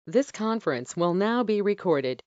This conference will now be recorded.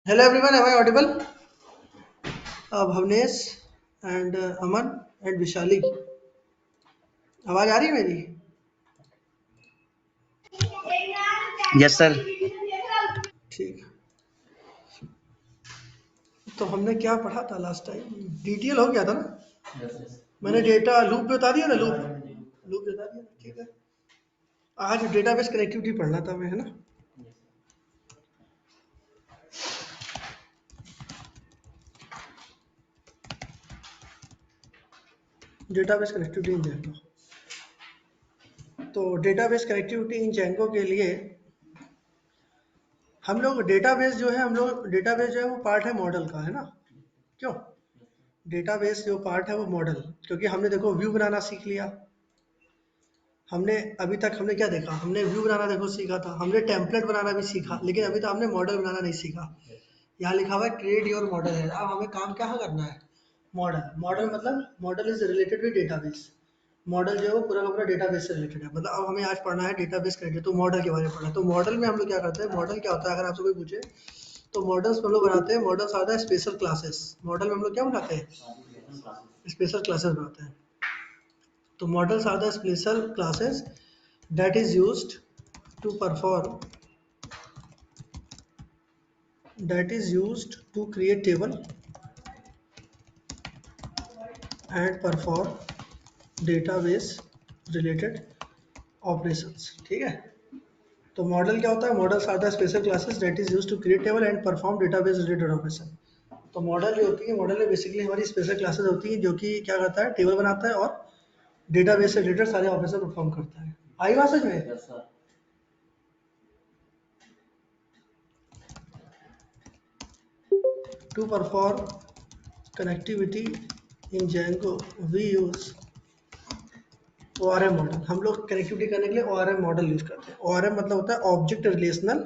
Hello everyone, am I audible? Bhavnesh and Aman and Vishali. आवाज आ रही है मेरी? Yes sir. ठीक। तो हमने क्या पढ़ा था लास्ट टाइम? डिटेल हो गया था ना? मैंने डेटा लूप बता दिया ना, लूप बता दिया, ठीक है। आज डेटाबेस कनेक्टिविटी पढ़ना था मैं, है ना? डेटाबेस कनेक्टिविटी इन जेंगो। तो डेटाबेस कनेक्टिविटी इन जेंगो के लिए हम लोग डेटाबेस जो है, डेटाबेस जो है वो पार्ट है मॉडल का, है ना? क्यों? डेटाबेस जो पार्ट है वो मॉडल, क्योंकि हमने देखो व्यू बनाना सीख लिया। हमने अभी तक हमने क्या देखा? हमने व्यू बनाना देखो सीखा था, हमने टेम्पलेट बनाना भी सीखा, लेकिन अभी तक हमने मॉडल बनाना नहीं सीखा। यहाँ लिखा हुआ है क्रिएट योर मॉडल है। अब हमें काम क्या करना है? मॉडल। मॉडल मतलब model is related with database. Model जो है वो पूरा का पूरा डेटाबेस से रिलेटेड है। मतलब अब हमें आज पढ़ना है डेटाबेस कनेक्टेड, तो मॉडल के बारे में पढ़ना है। तो मॉडल में हम लोग क्या करते हैं? मॉडल क्या होता है अगर आपसे कोई पूछे, तो मॉडल्स में हम लोग बनाते हैं, मॉडल्स आते हैं स्पेशल क्लासेस। मॉडल में हम लोग क्या बनाते हैं? स्पेशल क्लासेस बनाते हैं। तो models are the special classes that is used to perform that is used to create table and perform database related operations। ठीक है। तो मॉडल क्या होता है? Models are the special classes that is used to create table and perform database related operation. तो model जो होती है, मॉडल में बेसिकली हमारी स्पेशल क्लासेस होती है जो कि क्या करता है? टेबल बनाता है और डेटाबेस से रिलेटेड सारे ऑपरेशन परफॉर्म करता है। आई बात समझ में? To perform connectivity in Django we use ORM model. हम लोग कनेक्टिविटी करने के लिए ORM मॉडल यूज करते हैं। ORM मतलब होता है ऑब्जेक्ट रिलेशनल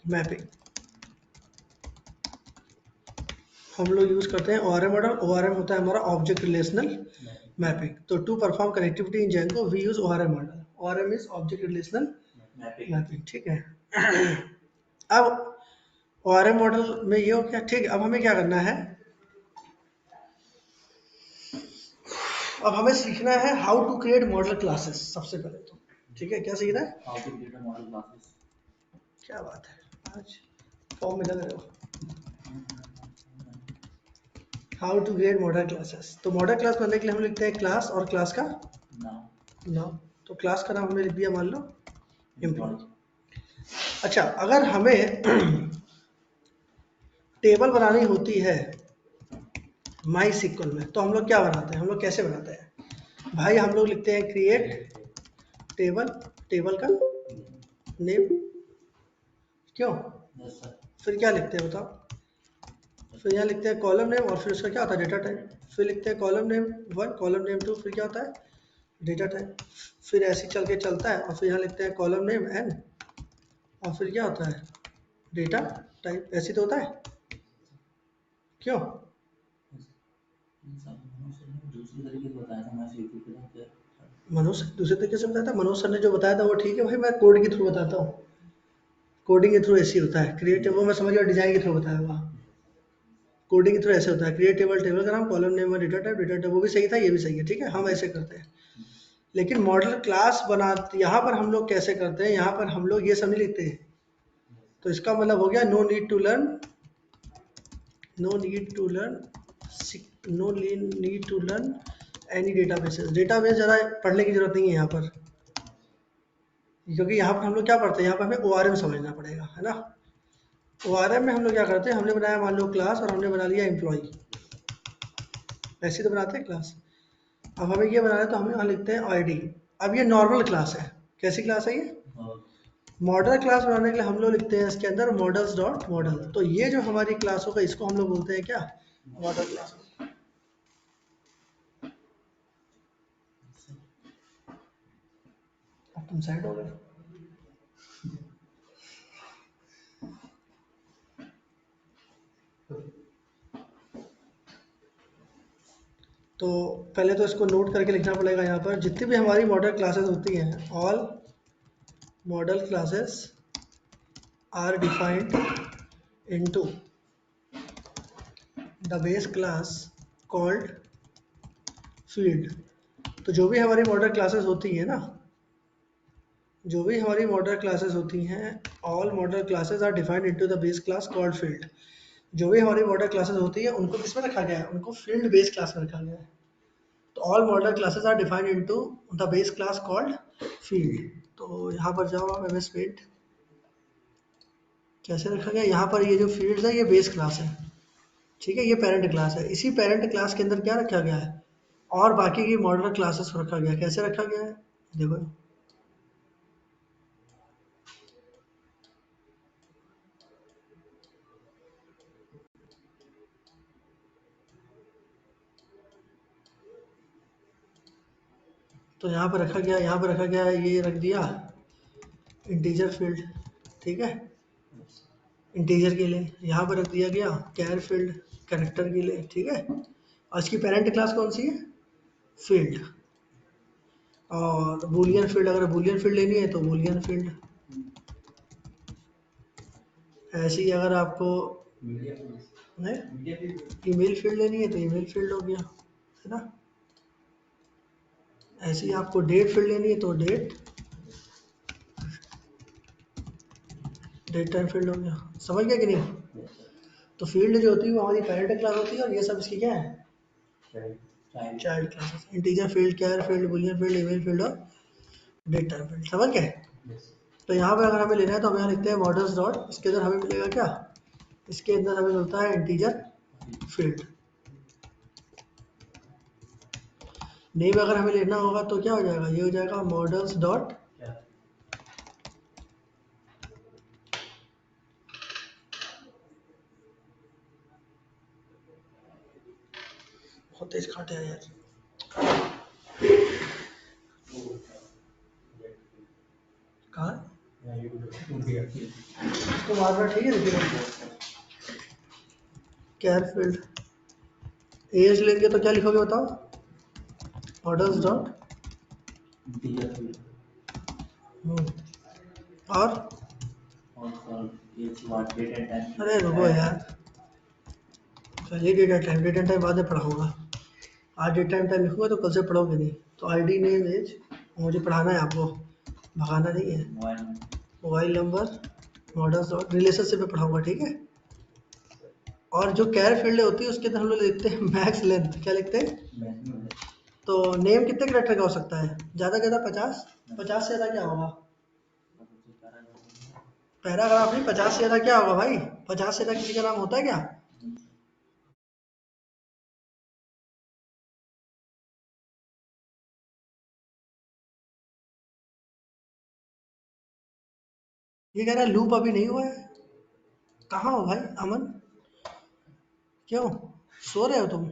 मैपिंग। हम लोग यूज करते हैं ORM मॉडल। ORM होता है हमारा ऑब्जेक्ट रिलेशनल मैपिंग। तो to perform connectivity in Django we use ORM model. ORM is object relational mapping, ठीक है। अब ORM मॉडल में ये हो गया, ठीक है। अब हमें क्या करना है? अब हमें सीखना है how to create model classes सबसे पहले तो। ठीक है, क्या सीखना है? क्या बात है, आज फॉर्म में लग रहे हो। How to create model classes. तो मॉडल क्लास बनने के लिए हम लिखते हैं क्लास और क्लास का नाम। तो क्लास का नाम हमने लिख दिया, मान लो एम्प्लॉय। अच्छा, अगर हमें टेबल बनानी होती है माई सिक्वल में, तो हम लोग क्या बनाते हैं? हम लोग कैसे बनाते हैं भाई? हम लोग लिखते हैं क्रिएट टेबल, टेबल का नेम। क्यों? फिर क्या लिखते हैं बताओ? फिर यहाँ लिखते हैं कॉलम नेम और फिर उसका क्या होता है? Data type. फिर लिखते हैं कॉलम नेम 1, कॉलम नेम 2, फिर क्या होता है? Data type. फिर ऐसे चल के चलता है और फिर यहाँ लिखते हैं कॉलम नेम n और फिर क्या होता है? Data type. ऐसे तो होता है। क्यों? मनोज सर दूसरे तरीके से बताया था। मनोज सर ने जो बताया था वो ठीक है भाई, मैं कोड के थ्रू बताता हूँ। कोडिंग के थ्रू ऐसे ही होता है। क्रिएट वो मैं समझ गया, डिजाइन के थ्रू बताया हुआ। कोडिंग के थ्रू ऐसे होता है, क्रिएट टेबल, टेबल का नाम, कॉलम नेम और डेटा टाइप, डेटा टाइप। वो भी सही था, ये भी सही है, ठीक है, हम ऐसे करते हैं। लेकिन मॉडल क्लास बना, यहाँ पर हम लोग कैसे करते हैं? यहाँ पर हम लोग ये सब नहीं लिखते हैं। तो इसका मतलब हो गया no need to learn, no need to learn no need to learn any databases. Database ज़रा पढ़ने की जरूरत नहीं है यहाँ पर, क्योंकि यहाँ पर हम लोग क्या पढ़ते हैं? यहाँ पर हमें ORM समझना पड़ेगा, है ना? ORM में हम लोग क्या करते हैं? हमने बनाया मान लो क्लास और हमने बना लिया एम्प्लॉय। ऐसे तो बनाते हैं क्लास। अब हमें ये बनाना है तो हम यहाँ लिखते हैं ID। अब ये नॉर्मल क्लास है। कैसी क्लास है ये? मॉडल क्लास बनाने के लिए हम लोग लिखते हैं इसके अंदर मॉडल्स डॉट मॉडल। तो ये जो हमारी क्लास होगा इसको हम लोग बोलते हैं क्या? Model class. अब तुम साइड हो गए। तो पहले तो इसको नोट करके लिखना पड़ेगा। यहाँ पर जितनी भी हमारी मॉडल क्लासेस होती हैं, all model classes are defined into the base class called field। तो जो भी हमारी मॉडल क्लासेस होती हैं ना, जो भी हमारी मॉडल क्लासेस होती हैं, all model classes are defined into the base class called field. जो भी हमारी मॉडल क्लासेस होती है उनको किस में रखा गया है? उनको फील्ड बेस क्लास में रखा गया है। तो all model classes are defined into the base class called field. तो यहाँ पर जाओ आप एमएस पेंट, कैसे रखा गया? यहाँ पर ये जो फील्ड्स है ये बेस क्लास है, ठीक है, ये पेरेंट क्लास है। इसी पेरेंट क्लास के अंदर क्या रखा गया है? और बाकी की मॉडल क्लासेस रखा गया है। कैसे रखा गया है? देखो, तो यहाँ पर रखा गया, यहाँ पर रखा गया, ये रख दिया इंटीजर फील्ड, ठीक है, इंटीजर के लिए। यहाँ पर रख दिया गया कैर फील्ड, कैरेक्टर के लिए, ठीक है। और इसकी पेरेंट क्लास कौन सी है? फील्ड। और बूलियन फील्ड, अगर बूलियन फील्ड लेनी है तो बूलियन फील्ड। ऐसे ही अगर आपको ईमेल फील्ड लेनी है तो ईमेल फील्ड हो गया, है ना। ऐसे ही आपको डेट फील्ड लेनी है तो डेट टाइम फील्ड हो गया। समझ गया कि नहीं? तो फील्ड जो होती है वो हमारी पेरेंट क्लास होती है, और ये सब इसकी क्या है? Child classes. Integer field, char field, Boolean field, email field और डेट टाइम फील्ड। समझ गए? तो यहाँ पे अगर हमें लेना है तो हम यहाँ लिखते हैं मॉडल्स डॉट, इसके अंदर हमें मिलेगा क्या? इसके अंदर हमें मिलता है इंटीजर फील्ड। नेम अगर हमें लेना होगा तो क्या हो जाएगा? ये हो जाएगा मॉडल्स डॉट बहुत तेज खाते हैं यार, कहाँ इसको मारना, ठीक है। देखिए कैर फील्ड, एज लेंगे तो क्या लिखोगे बताओ? मॉडल्स डॉट और अरे रुको यार, चलिए डेट एंड टाइम बाद में पढ़ाऊंगा। आज डेट टाइम लिखूंगा तो कल से पढ़ोगे नहीं। तो आईडी नेम एज मुझे पढ़ाना है आपको, भगाना नहीं है। Mobile number models dot relationship में पढ़ाऊंगा, ठीक है। और जो कैर फील्ड होती है उसके अंदर हम लोग लिखते हैं मैक्स लेंथ। क्या लिखते हैं? तो नेम कितने कैरेक्टर का हो सकता है? ज़्यादा ज़्यादा 50। 50 से ज़्यादा क्या होगा? पैराग्राफ नहीं, 50 से ज़्यादा क्या होगा भाई? 50 से ज़्यादा किसी का नाम होता है क्या? ये कह रहा है लूप अभी नहीं हुआ है। कहाँ हो भाई अमन? क्यों सो रहे हो तुम?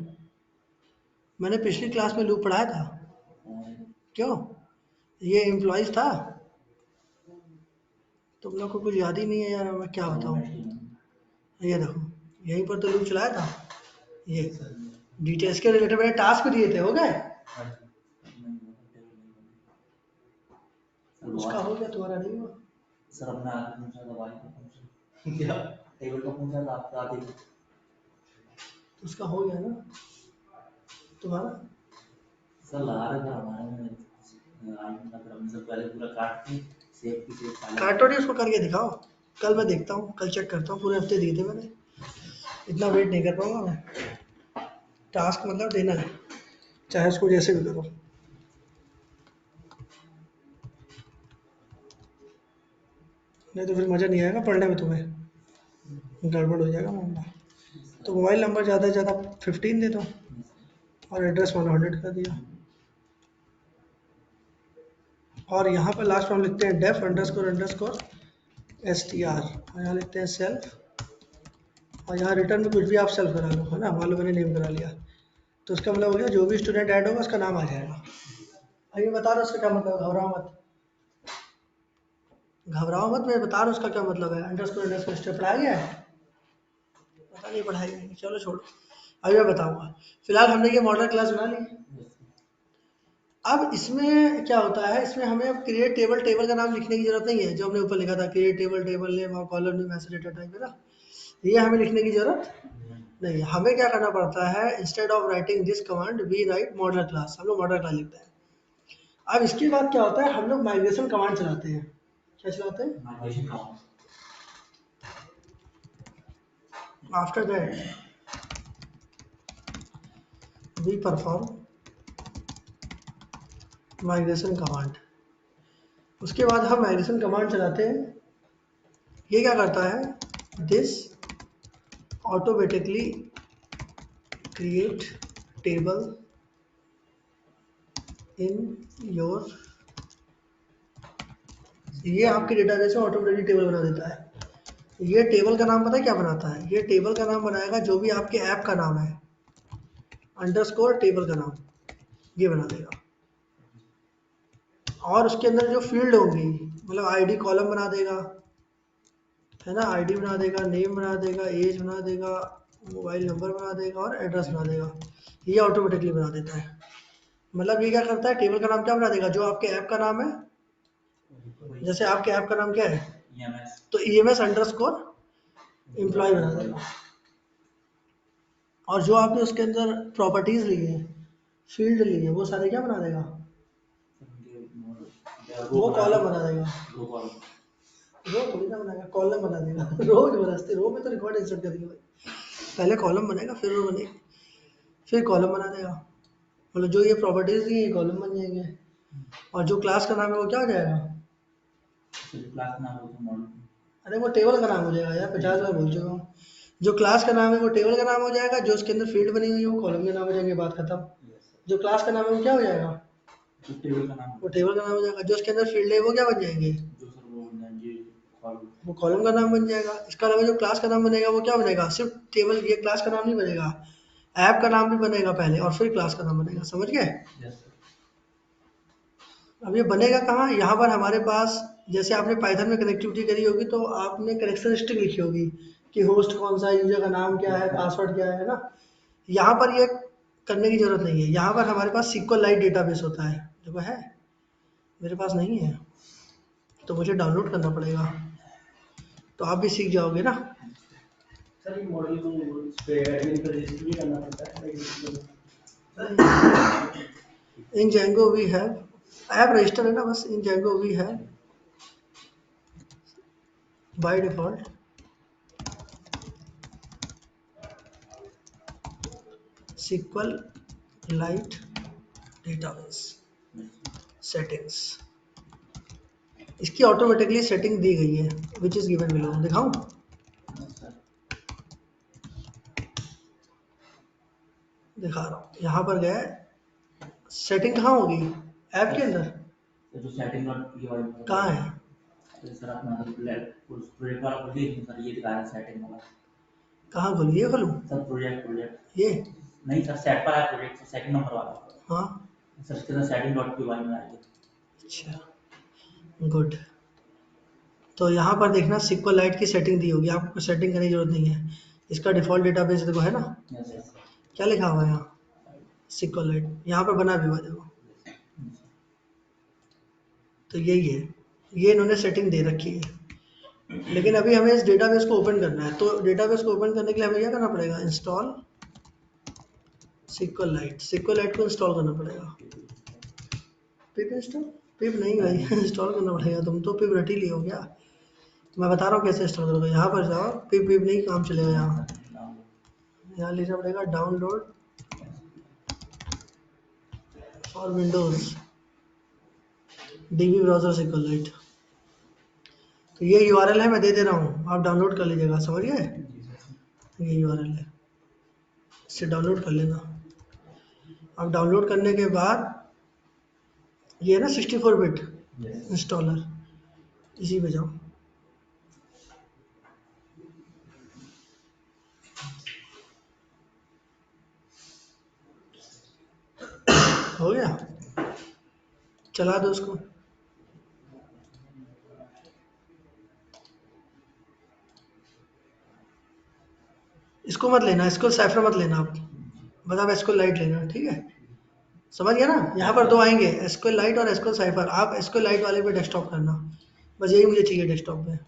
मैंने पिछली क्लास में लूप पढ़ाया था। क्यों? ये एम्प्लॉइज था। तुम लोग को कुछ याद ही नहीं है यार, मैं क्या बताऊँ। ये देखो, यहीं पर तो लूप चलाया था। ये डिटेल्स के रिलेटेड मैंने टास्क दिए थे, हो गए? उसका हो गया, तुम्हारा नहीं हुआ। सर अपने आगे पूछा था भाई को पूछा क्या टेबल का पूछा था आपका आगे उसका हो गया ना तुम्हारा? सर लगा रहे थे हमारे में आज मतलब हमने सब पहले पूरा काट के सेव की सेव काटो नहीं, उसको करके दिखाओ। कल मैं देखता हूँ, कल चेक करता हूँ। पूरे हफ्ते दिए थे मैंने, इतना वेट नहीं कर पाऊंगा मैं। टास्क मतलब देना है, चाहे उसको जैसे भी करो। नहीं तो फिर मज़ा नहीं आएगा पढ़ने में, तुम्हें गड़बड़ हो जाएगा मामला। तो मोबाइल नंबर ज़्यादा से ज़्यादा 15 दे दो, और एड्रेस मैंने 100 कर दिया। और यहाँ पर लास्ट में हम लिखते हैं डेफ अंडरस्कोर STR, और यहाँ लिखते हैं सेल्फ, और यहाँ रिटर्न में कुछ भी आप सेल्फ करा लो, है ना। मान लो मैंने नेम करा लिया, तो उसका मतलब हो गया जो भी स्टूडेंट ऐड होगा उसका नाम आ जाएगा। अभी बता रहा हूँ उसका क्या मतलब, घबराओ मत, घबराओ मत, मैं बता रहा हूँ उसका क्या मतलब है। अंडरस्कोर स्टेप पढ़ाया गया है? पता नहीं पढ़ाई गई, चलो छोड़ो, अभी मैं बताऊंगा। फिलहाल हमने ये मॉडल क्लास बना ली। अब इसमें क्या होता है, इसमें हमें अब क्रिएट टेबल का नाम लिखने की जरूरत नहीं है, जो हमने ऊपर लिखा था क्रिएट टेबल नेम और कॉलम नेम ऐसे डेटा टाइप है ना। ये हमें लिखने की जरूरत नहीं है। हमें क्या करना पड़ता है, instead of writing this command we write model class, हम लोग मॉडल क्लास लिखते हैं। अब इसके बाद क्या होता है, हम लोग माइग्रेशन कमांड चलाते हैं। क्या चलाते हैं? Migration command. After that we perform migration command. उसके बाद हम माइग्रेशन कमांड चलाते हैं। ये क्या करता है, this automatically create table in your, ये आपके डेटाबेस में ऑटोमेटिकली टेबल बना देता है। ये टेबल का नाम पता है क्या बनाता है, ये टेबल का नाम बनाएगा जो भी आपके ऐप का नाम है, अंडरस्कोर टेबल का नाम ये बना देगा। और उसके अंदर जो फील्ड होंगी, मतलब आईडी कॉलम बना देगा, है ना, आईडी बना देगा, नेम बना देगा, एज बना देगा, मोबाइल नंबर बना देगा और एड्रेस बना देगा। ये ऑटोमेटिकली बना देता है। मतलब ये क्या करता है, टेबल का नाम क्या बना देगा, जो आपके ऐप का नाम है। जैसे आपके ऐप का नाम क्या है, EMS, तो EMS अंडरस्कोर एम्प्लॉय बना देगा। और जो आपने उसके अंदर प्रॉपर्टीज ली है, फील्ड ली है, वो सारे क्या बना देगा, वो कॉलम बना देगा। Row column. रो थोड़ी ना बनाएगा, कॉलम बना देगा। रो जबरदस्ती, रो में तो रिकॉर्ड इंसर्ट करेंगे भाई, पहले कॉलम बनेगा फिर रो बनेगी, फिर कॉलम बना देगा। मतलब जो ये प्रॉपर्टीज दी ये कॉलम बन जाएंगे। और जो क्लास का नाम है वो क्या हो जाएगा, क्लास नाम हो तो मॉडल। अरे वो टेबल का नाम हो जाएगा यार, 50 बार बोल चुका हूँ। जो क्लास का नाम है वो टेबल का नाम हो जाएगा, जो उसके अंदर फील्ड बनी हुई है वो कॉलम के नाम हो जाएंगे, बात खत्म। जो क्लास का नाम है वो क्या हो जाएगा, तो टेबल का नाम वो टेबल का नाम हो जाएगा। जो उसके अंदर फील्ड है वो क्या बन जाएंगे, जो सर वो बन जाएंगे कॉलम। वो कॉलम का नाम बन जाएगा। इसका अलावा जो क्लास का नाम बनेगा वो क्या बनेगा, सिर्फ टेबल, ये क्लास का नाम नहीं बनेगा, ऐप का नाम भी बनेगा पहले और फिर क्लास का नाम बनेगा। समझ गए? Yes sir. अब ये बनेगा कहाँ, यहाँ पर हमारे पास, जैसे आपने पाइथन में कनेक्टिविटी करी होगी तो आपने कनेक्शन स्ट्रिंग लिखी होगी कि होस्ट कौन सा है, यूजर का नाम क्या है, पासवर्ड क्या है ना। यहाँ पर ये करने की जरूरत नहीं है। यहाँ पर हमारे पास SQLite डेटाबेस होता है, देखो है, मेरे पास नहीं है तो मुझे डाउनलोड करना पड़ेगा, तो आप भी सीख जाओगे ना। सर ये मॉडल को इस पे एडमिन पे रजिस्टर भी करना पड़ता है। In Django we have, app register है ना बस, in Django we have by default SQLite database settings. इसकी ऑटोमेटिकली सेटिंग दी गई है, विच इज गिवन बिलो। दिखाऊं, दिखा रहा हूँ। यहाँ पर गए, सेटिंग कहाँ होगी, ऐप के अंदर जो सेटिंग डॉट पी वाली कहाँ है, तो सर अपना प्रोजेक्ट वाला खोल लीजिए सर, ये दिखा रहा है सेटिंग वाला। कहाँ खोलूँ, ये खोलूँ, सर प्रोजेक्ट ये नहीं सर, सेट पर है प्रोजेक्ट, सर सेकंड नंबर वाला। हाँ, सर इसके अंदर सेटिंग डॉट पी वाली में आएगी। अच्छा गुड। तो यहाँ पर देखना SQLite की सेटिंग दी होगी, आपको सेटिंग करने की जरूरत नहीं है। इसका डिफॉल्ट डेटाबेस देखो है ना, यस यस। क्या लिखा हुआ है यहाँ, SQLite, यहाँ पर बना भी हुआ है देखो। तो यही है, ये इन्होंने सेटिंग दे रखी है। लेकिन अभी हमें इस डेटाबेस को ओपन करना है, तो डेटाबेस को ओपन करने के लिए हमें क्या करना पड़ेगा, इंस्टॉल SQLite को इंस्टॉल करना पड़ेगा। पिप इंस्टॉल, पिप नहीं भाई, इंस्टॉल करना पड़ेगा, तुम तो पिप रट ही लियो क्या। मैं बता रहा हूँ कैसे इंस्टॉल करोगे, यहाँ पर जाओ, पिप पिप नहीं काम चलेगा। यहाँ लेना पड़ेगा download for Windows DB browser SQLite। तो ये URL है, मैं दे दे रहा हूँ, आप डाउनलोड कर लीजिएगा। समझ गए, ये URL है, इससे डाउनलोड कर लेना। अब डाउनलोड करने के बाद ये है ना 64 बिट इंस्टॉलर, इसी पे जाओ। हो गया, चला दो उसको। इसको मत लेना, इसको सैफर मत लेना आप, बस आप SQLite लेना, ठीक है। समझ गया ना, यहाँ पर दो आएंगे, SQLite और SQL साइफर। आप SQLite वाले पे डेस्कटॉप करना, बस यही मुझे चाहिए डेस्कटॉप पे।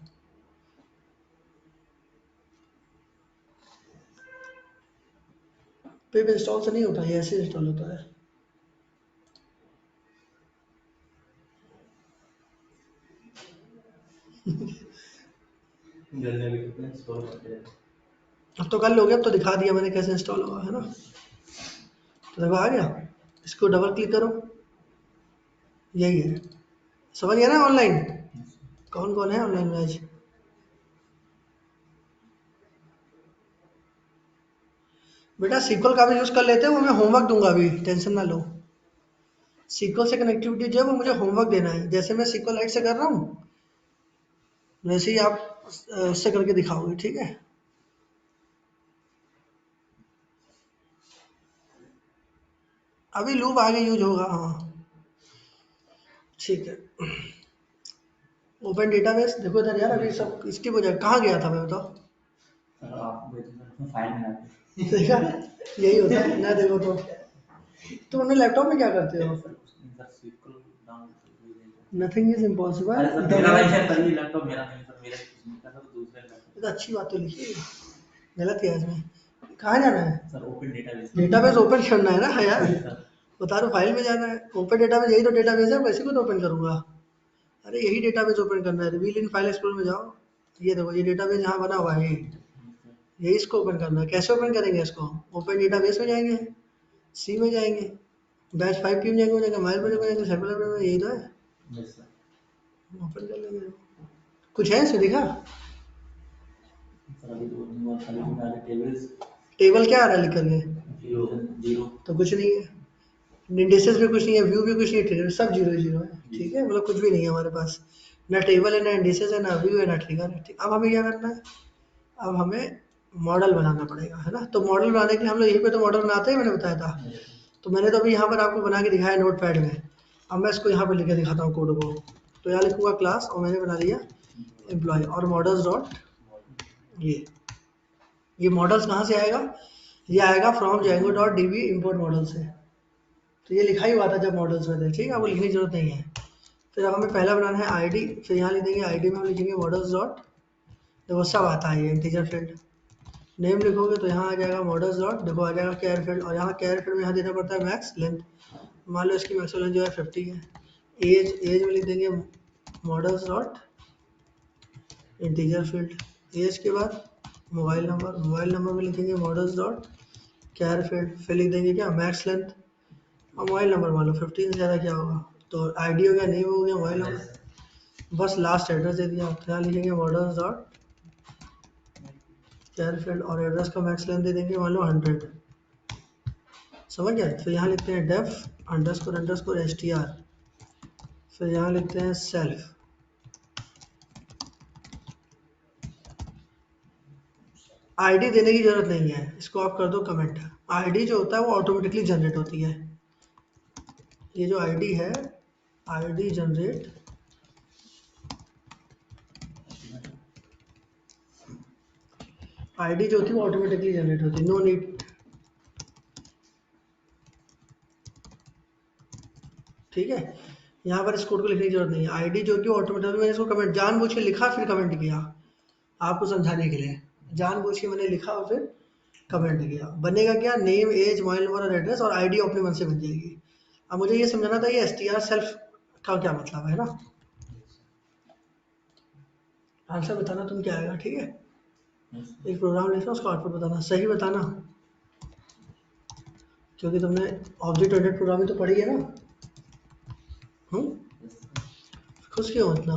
पिप इंस्टॉल से नहीं होता, ये ऐसे इंस्टॉल होता है। घर में भी कितने स्टोर करते हैं। अब तो कर लोगे, अब तो दिखा दिया मैंने कैसे इंस्टॉल होगा, है ना। तो देखो आ गया, इसको डबल क्लिक करो, यही है, समझ गया ना। ऑनलाइन कौन कौन है ऑनलाइन में आज? बेटा सीक्वल का भी यूज़ कर लेते हैं, वो मैं होमवर्क दूंगा अभी, टेंशन ना लो। सीक्वल से कनेक्टिविटी जो है वो मुझे होमवर्क देना है, जैसे मैं सीक्वल लाइट से कर रहा हूँ वैसे ही आप उससे करके दिखाओगे, ठीक है। अभी लूप आगे यूज होगा, हाँ ठीक है। ओपन डेटाबेस देखो इधर यार, अभी सब इसकी वजह कहाँ गया था मैं बताओ। सर आप इसमें फाइल बनाते देखा, यही होता है ना। देखो तो तुम अपने लैपटॉप में क्या करते हो? सर उसमें sir SQL down nothing is अरे इम्पॉसिबल। सर मेरा नहीं है सर, ये लैपटॉप मेरा नहीं है सर, मेरे किसी का सर दूसरे लैपटॉप। तो अच्छी बात तो लिखी है, गलत है इसमें। कहाँ जाना है? Sir open database database open करना है ना यार, सर। बता रहा फाइल में जाना है। ओपन डेटाबेस यही तो डेटाबेस है, वैसे को तो ओपन करूंगा। अरे यही डेटाबेस ओपन करना है, रिवील इन फाइल एक्सप्लोरर में जाओ, ये देखो ये डेटाबेस यहाँ बना हुआ है, यही इसको ओपन करना है। कैसे ओपन करेंगे इसको? ओपन डेटाबेस में जाएंगे, सी में जाएंगे, बैच 5 पी में जाएंगे, माइल में जाएंगे, सर्कुलर में, यही तो है, यस सर। ओपन कर लेंगे। कुछ है इसमें दिखा? सर अभी तो नहीं, खाली मेरे टेबल्स टेबल क्या आ रहा है लिख करके? Zero zero. तो कुछ नहीं है, इंडिसेस भी कुछ नहीं है, व्यू भी कुछ नहीं है, ट्रिगर सब जीरो जीरो है, ठीक है। मतलब कुछ भी नहीं है हमारे पास, ना टेबल है, ना इंडिसेस है, ना व्यू है, ना ट्रिगर है, ठीक। अब हमें क्या करना है? अब हमें मॉडल बनाना पड़ेगा, है ना। तो मॉडल बनाने के लिए हम लोग यहीं पे तो मॉडल बनाते हैं, मैंने बताया था। तो मैंने तो अभी यहाँ पर आपको बना के दिखाया नोट पैड में। अब मैं इसको यहाँ पर लिख के दिखाता हूँ कोड को। तो यहाँ लिखूंगा क्लास, और मैंने बना दिया एम्प्लॉय, और मॉडल्स डॉट, ये मॉडल्स कहाँ से आएगा? ये आएगा from Django dot D B import model से। तो ये लिखा ही हुआ था जब मॉडल्स में थे, ठीक है, आपको लिखने की जरूरत नहीं है। फिर अब हमें पहला बनाना है आईडी, फिर यहाँ लिख देंगे आईडी में हम लिखेंगे मॉडल्स डॉट, देखो सब आता है ये इंटीजर फील्ड। नेम लिखोगे तो यहाँ आ जाएगा मॉडल्स डॉट, देखो आ जाएगा कैर फील्ड, और यहाँ कैर फील्ड में यहाँ देना पड़ता है मैक्स लेंथ। मान लो इसकी मैक्स लेंथ जो है 50 है। एज में लिख देंगे models dot integer field, age के बाद मोबाइल नंबर में लिखेंगे मॉडल्स डॉट कैर फील्ड, फिर लिख देंगे क्या मैक्स लेंथ, और मोबाइल नंबर मान लो 15 से ज़्यादा क्या होगा, तो आईडी हो गया, नेम हो गया, मोबाइल नंबर, बस लास्ट एड्रेस दे दिया। तो यहाँ लिखेंगे मॉडल्स डॉट कैर फील्ड, और एड्रेस का मैक्स लेंथ दे देंगे मान लो 100, समझ गए। फिर यहाँ लिखते हैं def underscore H T R, फिर यहाँ लिखते हैं सेल्फ। आईडी देने की जरूरत नहीं है, इसको आप कर दो कमेंट। आईडी जो होता है वो ऑटोमेटिकली जनरेट होती है, ये जो आईडी है, आईडी जनरेट, आईडी जो होती है वो ऑटोमेटिकली जनरेट होती है, नो नीड, ठीक है। यहाँ पर इस कोड को लिखने की जरूरत नहीं है, आईडी जो कि ऑटोमेटिकली, मैंने इसको कमेंट जानबूझ के लिखा फिर कमेंट किया आपको समझाने के लिए, जानबूझ के मैंने लिखा और फिर कमेंट किया। बनेगा क्या? नेम, एज, मोबाइल नंबर और एड्रेस, और आईडी अपने मन से बन जाएगी। अब मुझे ये समझाना था ये str सेल्फ का क्या मतलब है ना। आंसर बताना तुम क्या आएगा, ठीक है। एक प्रोग्राम लिखना, उसको आउटपुट बताना, सही बताना, क्योंकि तुमने ऑब्जेक्ट ओरिएंटेड प्रोग्रामिंग तो पढ़ी है ना। खुश क्यों हो इतना?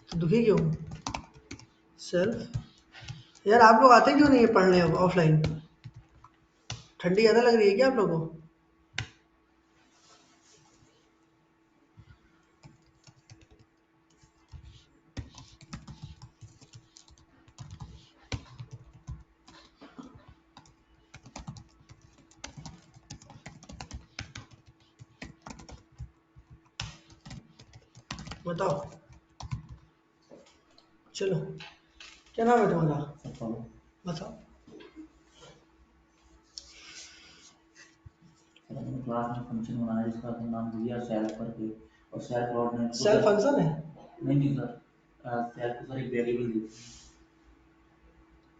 तो दुखी क्यों? सेल्फ, यार आप लोग आते क्यों नहीं है पढ़ने अब ऑफलाइन? ठंडी ज़्यादा लग रही है क्या आप लोगों को? बताओ, चलो क्या नाम है तुम्हारा? बताओ। क्लास में फंक्शन बनाया जिसका नाम दिया सेल्फ करके, और सेल्फ ऑर्डिनेट सेल्फ फंक्शन है? नहीं सर, सेल्फ सर एक वेरिएबल देती है।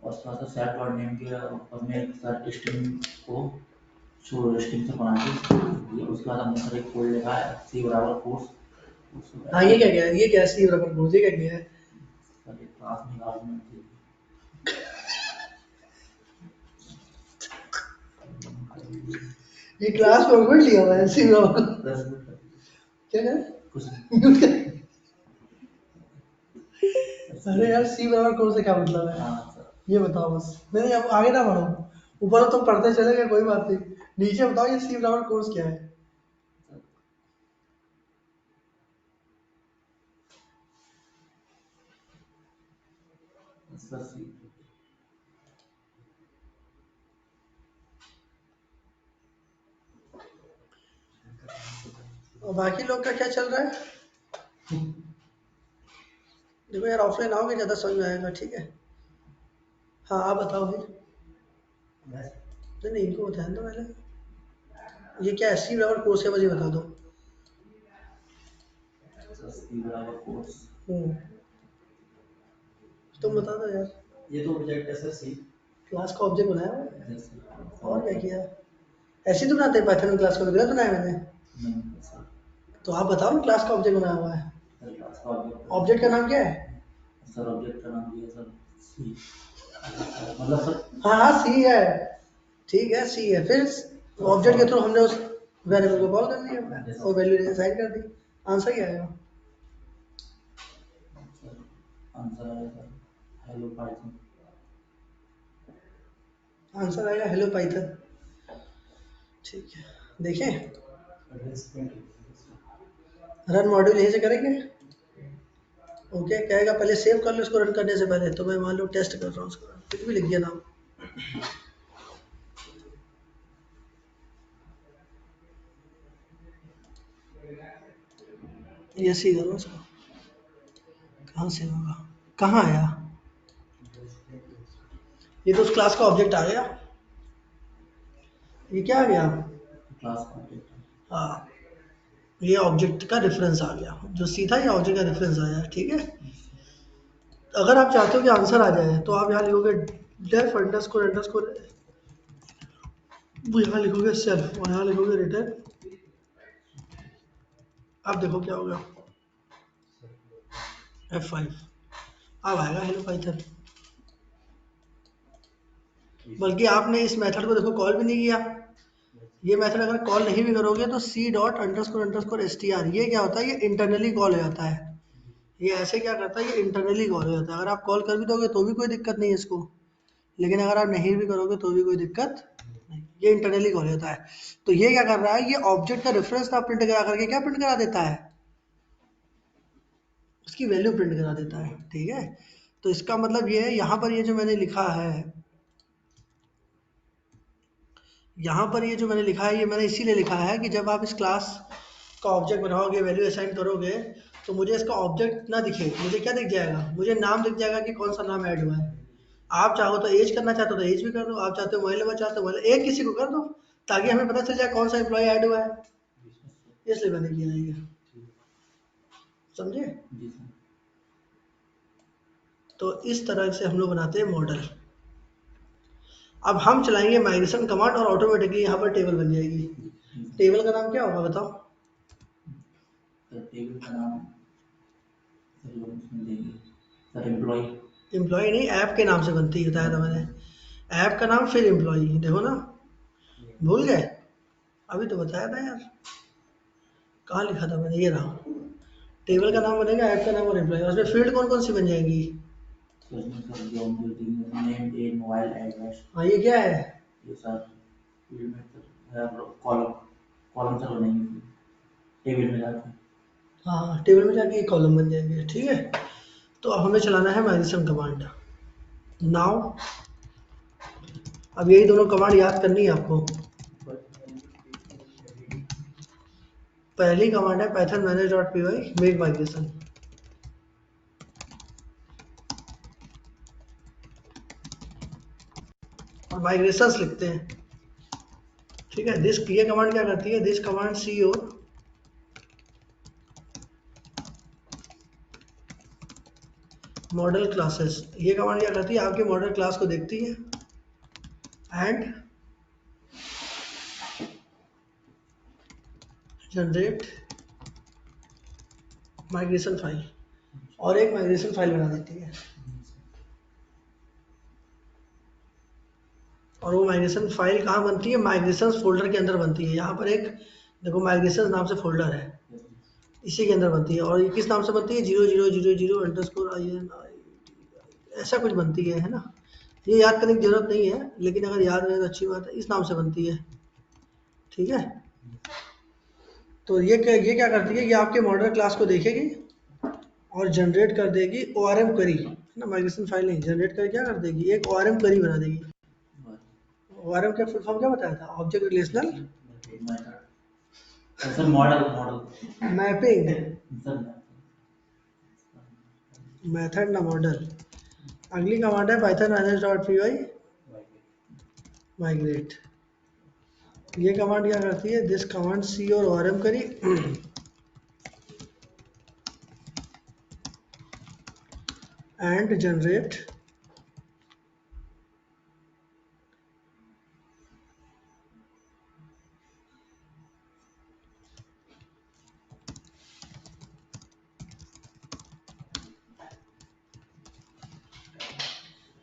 और उसके बाद सेट डॉट नेम के ऊपर में सर स्ट्रिंग को स्ट्रिंग से बना के उसके बाद हमने सर एक कोड लिखा है सी बराबर कोर्स उसको हाँ ये क्या किया है, ये क्या सी बराबर कोर्स, ये क्या किया है? सर एक क्लास में आर्गुमेंट ये क्लास में आर्गुमेंट लिया हुआ है सी बराबर दस मिनट क्या क्या कुछ अरे यार सी बराबर कोर्स से क्या मतलब है? हाँ सर ये बताओ बस। नहीं अब आगे ना बढ़ो, ऊपर तो पढ़ते चलेंगे कोई बात नहीं, नीचे बताओ ये सी बराबर कोर्स क्या है? सर सी और बाकी लोग का क्या चल रहा है? देखो यार ऑफलाइन आओगे ज़्यादा समझ में आएगा, ठीक है? हाँ आप बताओ भाई। नहीं नहीं इनको बताया तो पहले, ये क्या है सी बराबर कोर्स है, मुझे बता दो। सी बराबर कोर्स हम्म, तुम बता दो यार। ये तो ऑब्जेक्ट है सर सी। क्लास का ऑब्जेक्ट बनाया हुआ है, जैसे और क्या किया? ऐसे ही तो बनाते हैं पाइथन में, क्लास को गलत बनाया मैंने? नहीं सर तो आप बताओ ना, क्लास का ऑब्जेक्ट बनाया हुआ है, सर क्लास का ऑब्जेक्ट का नाम क्या है? सर ऑब्जेक्ट का नाम दिया सर सी मतलब सर हाँ हाँ सी है, ठीक है सी है, फिर ऑब्जेक्ट के थ्रू हमने उस वेरिएबल को कॉल कर दिया और वैल्यू असाइन कर दी, आंसर क्या आएगा? सर आंसर आया सर हेलो पाइथन आंसर आएगा हेलो पाइथन, ठीक है। देखें, रन मॉड्यूल यहीं से करेंगे। ओके कहेगा पहले सेव कर लो इसको रन करने से पहले, तो मैं मान लो टेस्ट कर रहा हूँ उसको, कुछ भी लिख दिया नाम। ये सी करो उसको, कहाँ से होगा, कहाँ आया? ये तो उस क्लास का ऑब्जेक्ट आ गया, ये क्या आ गया? क्लास का ऑब्जेक्ट हाँ ये ऑब्जेक्ट का रेफरेंस आ गया, जो सीधा ये ऑब्जेक्ट का रेफरेंस आया, ठीक है। अगर आप चाहते हो कि आंसर आ जाए तो आप यहाँ लिखोगे डेफ अंडरस्कोर अंडरस्कोर, वो यहाँ लिखोगे सेल्फ और यहाँ लिखोगे रिटर्न। अब देखो क्या होगा, F5, अब आएगा हेलो पाइथन। बल्कि आपने इस मेथड को देखो कॉल भी नहीं किया, ये मेथड अगर कॉल नहीं भी करोगे तो C dot underscore underscore S T R, ये क्या होता है, ये इंटरनली कॉल हो जाता है। ये ऐसे क्या करता है, ये इंटरनली कॉल हो जाता है, अगर आप कॉल कर भी दोगे तो भी कोई दिक्कत नहीं है इसको, लेकिन अगर आप नहीं भी करोगे तो भी कोई दिक्कत नहीं, ये इंटरनली कॉल होता है। तो ये क्या कर रहा है, ये ऑब्जेक्ट का रेफरेंस ना प्रिंट करा करके क्या प्रिंट करा देता है, उसकी वैल्यू प्रिंट करा देता है, ठीक है। तो इसका मतलब ये है, यहाँ पर ये जो मैंने लिखा है, यहाँ पर ये जो मैंने लिखा है, ये मैंने इसीलिए लिखा है कि जब आप इस क्लास का ऑब्जेक्ट बनाओगे, वैल्यू असाइन करोगे, तो मुझे इसका ऑब्जेक्ट ना दिखे, मुझे क्या दिख जाएगा, मुझे नाम दिख जाएगा कि कौन सा नाम ऐड हुआ है। आप चाहो तो एज करना चाहते हो तो एज भी कर दो, आप चाहते हो मोबाइल नंबर चाहते हो मोबाइल, एक किसी को कर दो ताकि हमें पता चल जाए कौन सा एम्प्लॉय ऐड हुआ है, इसलिए मैंने किया है ये, समझे? जी सर तो इस तरह से हम लोग बनाते हैं मॉडल। अब हम चलाएंगे माइग्रेशन कमांड और ऑटोमेटिकली यहाँ पर टेबल बन जाएगी। टेबल का नाम क्या होगा बताओ? सर टेबल का नाम सर लोग उसमें देंगे सर एम्प्लॉय एम्प्लॉय नहीं, ऐप के नाम से बनती है, बताया था मैंने, ऐप का नाम फिर एम्प्लॉय, देखो ना, भूल गए? अभी तो बताया था यार, कहाँ लिखा था मैंने, ये रहा, टेबल का नाम बनेगा, ऐप का नाम और एम्प्लॉय, उसमें फील्ड कौन कौन सी बन जाएंगी? सर इसमें सर जॉब ड्यूटी नेम ए मोबाइल एड्रेस हाँ ये क्या है? ये सर फील्ड में सर कॉलम कॉलम सर बनेंगे टेबल में जाके हाँ टेबल में जाके एक कॉलम बन जाएंगे, ठीक है। तो अब हमें चलाना है माइग्रेशन कमांड नाउ। अब यही दोनों कमांड याद करनी है आपको। पहली कमांड है python manage.py मेक माइग्रेशन, और माइग्रेशंस लिखते हैं, ठीक है। दिस ये कमांड क्या करती है, दिस कमांड सी और मॉडल क्लासेस, ये कमांड क्या करती है, आपके मॉडल क्लास को देखती है एंड जनरेट माइग्रेशन फाइल, और एक माइग्रेशन फाइल बना देती है। और वो माइग्रेशन फाइल कहाँ बनती है, माइग्रेशन फोल्डर के अंदर बनती है। यहाँ पर एक देखो माइग्रेशन नाम से फोल्डर है, इसी के अंदर बनती है। और ये किस नाम से बनती है, 0000_IN ऐसा कुछ बनती है ना। ये याद करने की जरूरत नहीं है, लेकिन अगर याद रहे तो अच्छी बात है। इस नाम से बनती है, ठीक है। तो ये क्या करती है, ये आपके मॉडल क्लास को देखेगी और जनरेट कर देगी ORM क्वेरी, है ना, माइग्रेशन फाइल नहीं, जनरेट कर क्या कर देगी, एक ORM क्वेरी बना देगी। ORM का फुल फॉर्म क्या बताया था, object relational sir model mapping sir method ना मॉडल। अगली कमांड है पाइथन manage.py माइग्रेट। ये कमांड क्या करती है, दिस कमांड सी और ORM करी एंड जनरेट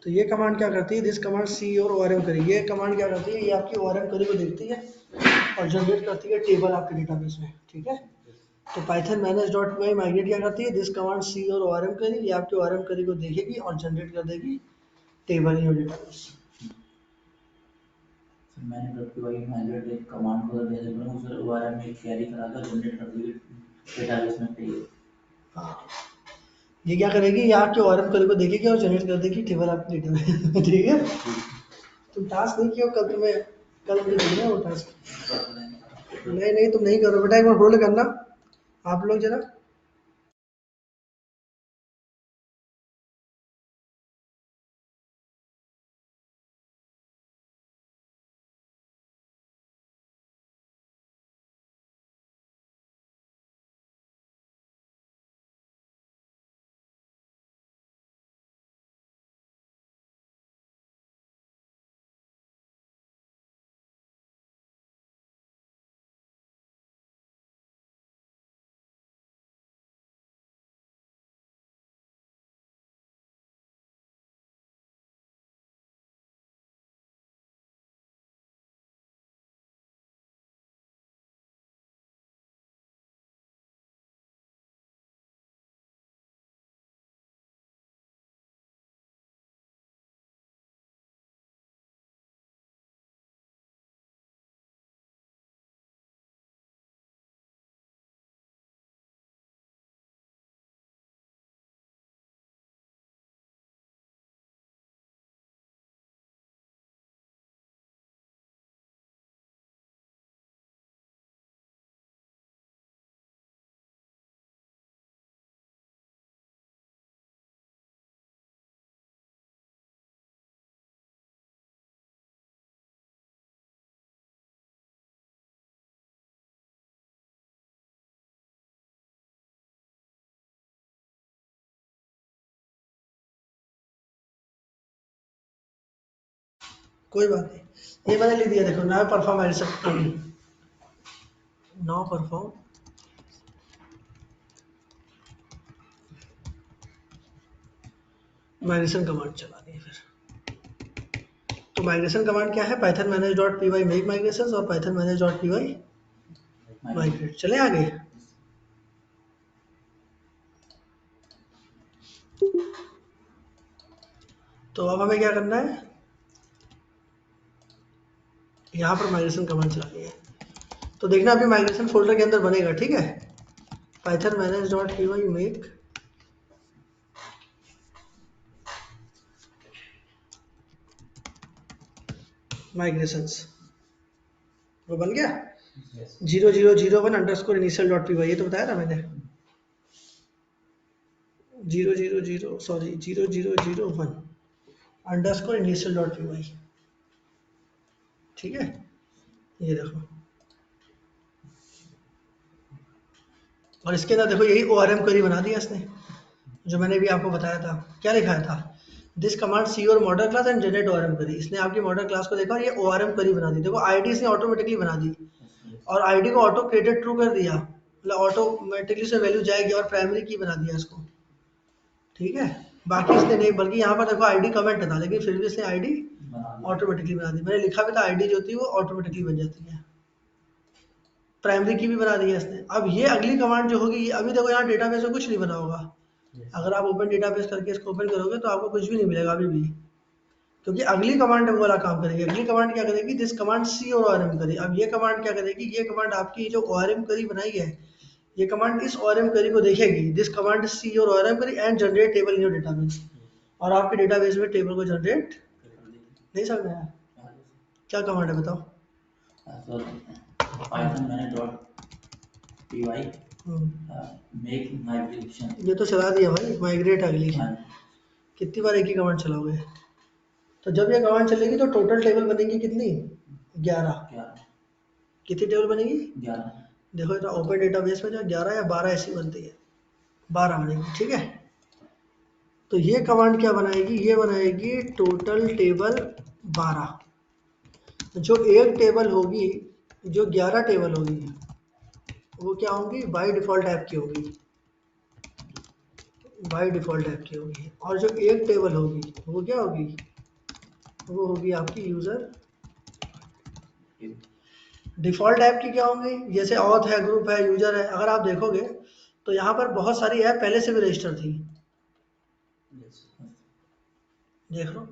तो ये कमांड क्या करती है, दिस कमांड सी और ORM करी, ये कमांड क्या करती है, ये आपकी ORM करी को देखती है और जनरेट करती है टेबल आपके डेटाबेस में, ठीक है। तो पाइथन manage.py माइग्रेट क्या करती है, दिस कमांड सी और ORM करी, ये आपके ORM करी को देखेगी और जनरेट कर देगी टेबल इन योर डेटाबेस। मैंने डॉट माइग्रेट एक कमांड को जैसे बोला उसे ORM में क्वेरी कराकर जनरेट कर देगी डेटाबेस में पे। हाँ, ये क्या करेगी, ये आपके ORM करी को देखेगी और जनरेट कर देगी टेबल आपके डेटाबेस में, ठीक है। तुम टास्क नहीं किया कल, तुम्हें कल मुझे देना वो टास्क। नहीं नहीं तुम नहीं करो बेटा, एक बार होल्ड करना आप लोग जरा। कोई बात नहीं, ये मैंने लिख दिया, देखो now perform now perform migration command चला दी। फिर तो माइग्रेशन कमांड क्या है, पाइथन manage.py मेक माइग्रेशन और पाइथन manage.py माइग्रेट। चले आगे। तो अब हमें क्या करना है, यहाँ पर माइग्रेशन कमांड चलानी है। तो देखना अभी माइग्रेशन फोल्डर के अंदर बनेगा, ठीक है। पाइथन manage.py मेक माइग्रेशंस, वो बन गया 0001_initial.py, ये तो बताया था मैंने। 0001_initial.py, ठीक है। ये देखो, और इसके अंदर देखो यही ORM क्वेरी बना दिया इसने, जो मैंने भी आपको बताया था, क्या लिखाया था, दिस कमांड सी और model class and generate ORM query. इसने आपकी मॉडल क्लास को देखा और ये ORM क्वेरी बना दी। देखो आईडी इसने ऑटोमेटिकली बना दी और आईडी को ऑटो क्रिएटेड ट्रू कर दिया, मतलब ऑटोमेटिकली से वैल्यू जाएगी और प्राइमरी की बना दिया इसको, ठीक है। बाकी इसने नहीं, बल्कि यहाँ पर देखो आईडी कमेंट था लेकिन फिर भी इसने आईडी ऑटोमेटिकली बना दी। मैंने लिखा भी था आईडी जो होती है वो ऑटोमेटिकली बन जाती है। प्राइमरी की भी बना दी है इसने। अब ये अगली कमांड जो होगी, अभी देखो यहाँ डेटाबेस में कुछ नहीं बना होगा, अगर आप ओपन डेटाबेस करके इसको ओपन करोगे तो आपको कुछ भी नहीं मिलेगा अभी भी, क्योंकि अगली कमांड वो वाला काम करेगी। अगली कमांड क्या करेगी, दिस कमांड सी और ORM करी। अब ये कमांड क्या करेगी, ये कमांड आपकी जो ORM करी बनाई है, ये कमांड इस ORM करी को देखेगी, दिस कमांड सी और ORM करी and generate table in your database, और आपके डेटाबेस में टेबल को जनरेट नहीं समझ में आया? क्या कमांड है बताओ? पाइथन मैंने .py मेक माइग्रेशन। ये तो चला दिया भाई, माइग्रेट अगली। कितनी बार एक ही कमांड चलाओगे? तो जब ये कमांड चलेगी तो टोटल टेबल बनेगी कितनी, 11। कितनी टेबल बनेगी? 11। देखो इतना ओपन डेटाबेस में जो 11 या 12 ऐसी बनती है, 12 बनेगी, ठीक है। तो ये कमांड क्या बनाएगी, ये बनाएगी टोटल टेबल 12। जो एक टेबल होगी, जो 11 टेबल होगी वो क्या होगी, बाय डिफॉल्ट ऐप की होगी, बाय डिफॉल्ट ऐप की होगी। और जो एक टेबल होगी वो क्या होगी, वो होगी आपकी यूजर डिफॉल्ट ऐप की। क्या होंगी, जैसे ऑथ है, ग्रुप है, यूजर है। अगर आप देखोगे तो यहाँ पर बहुत सारी ऐप पहले से भी रजिस्टर थी, देख लो,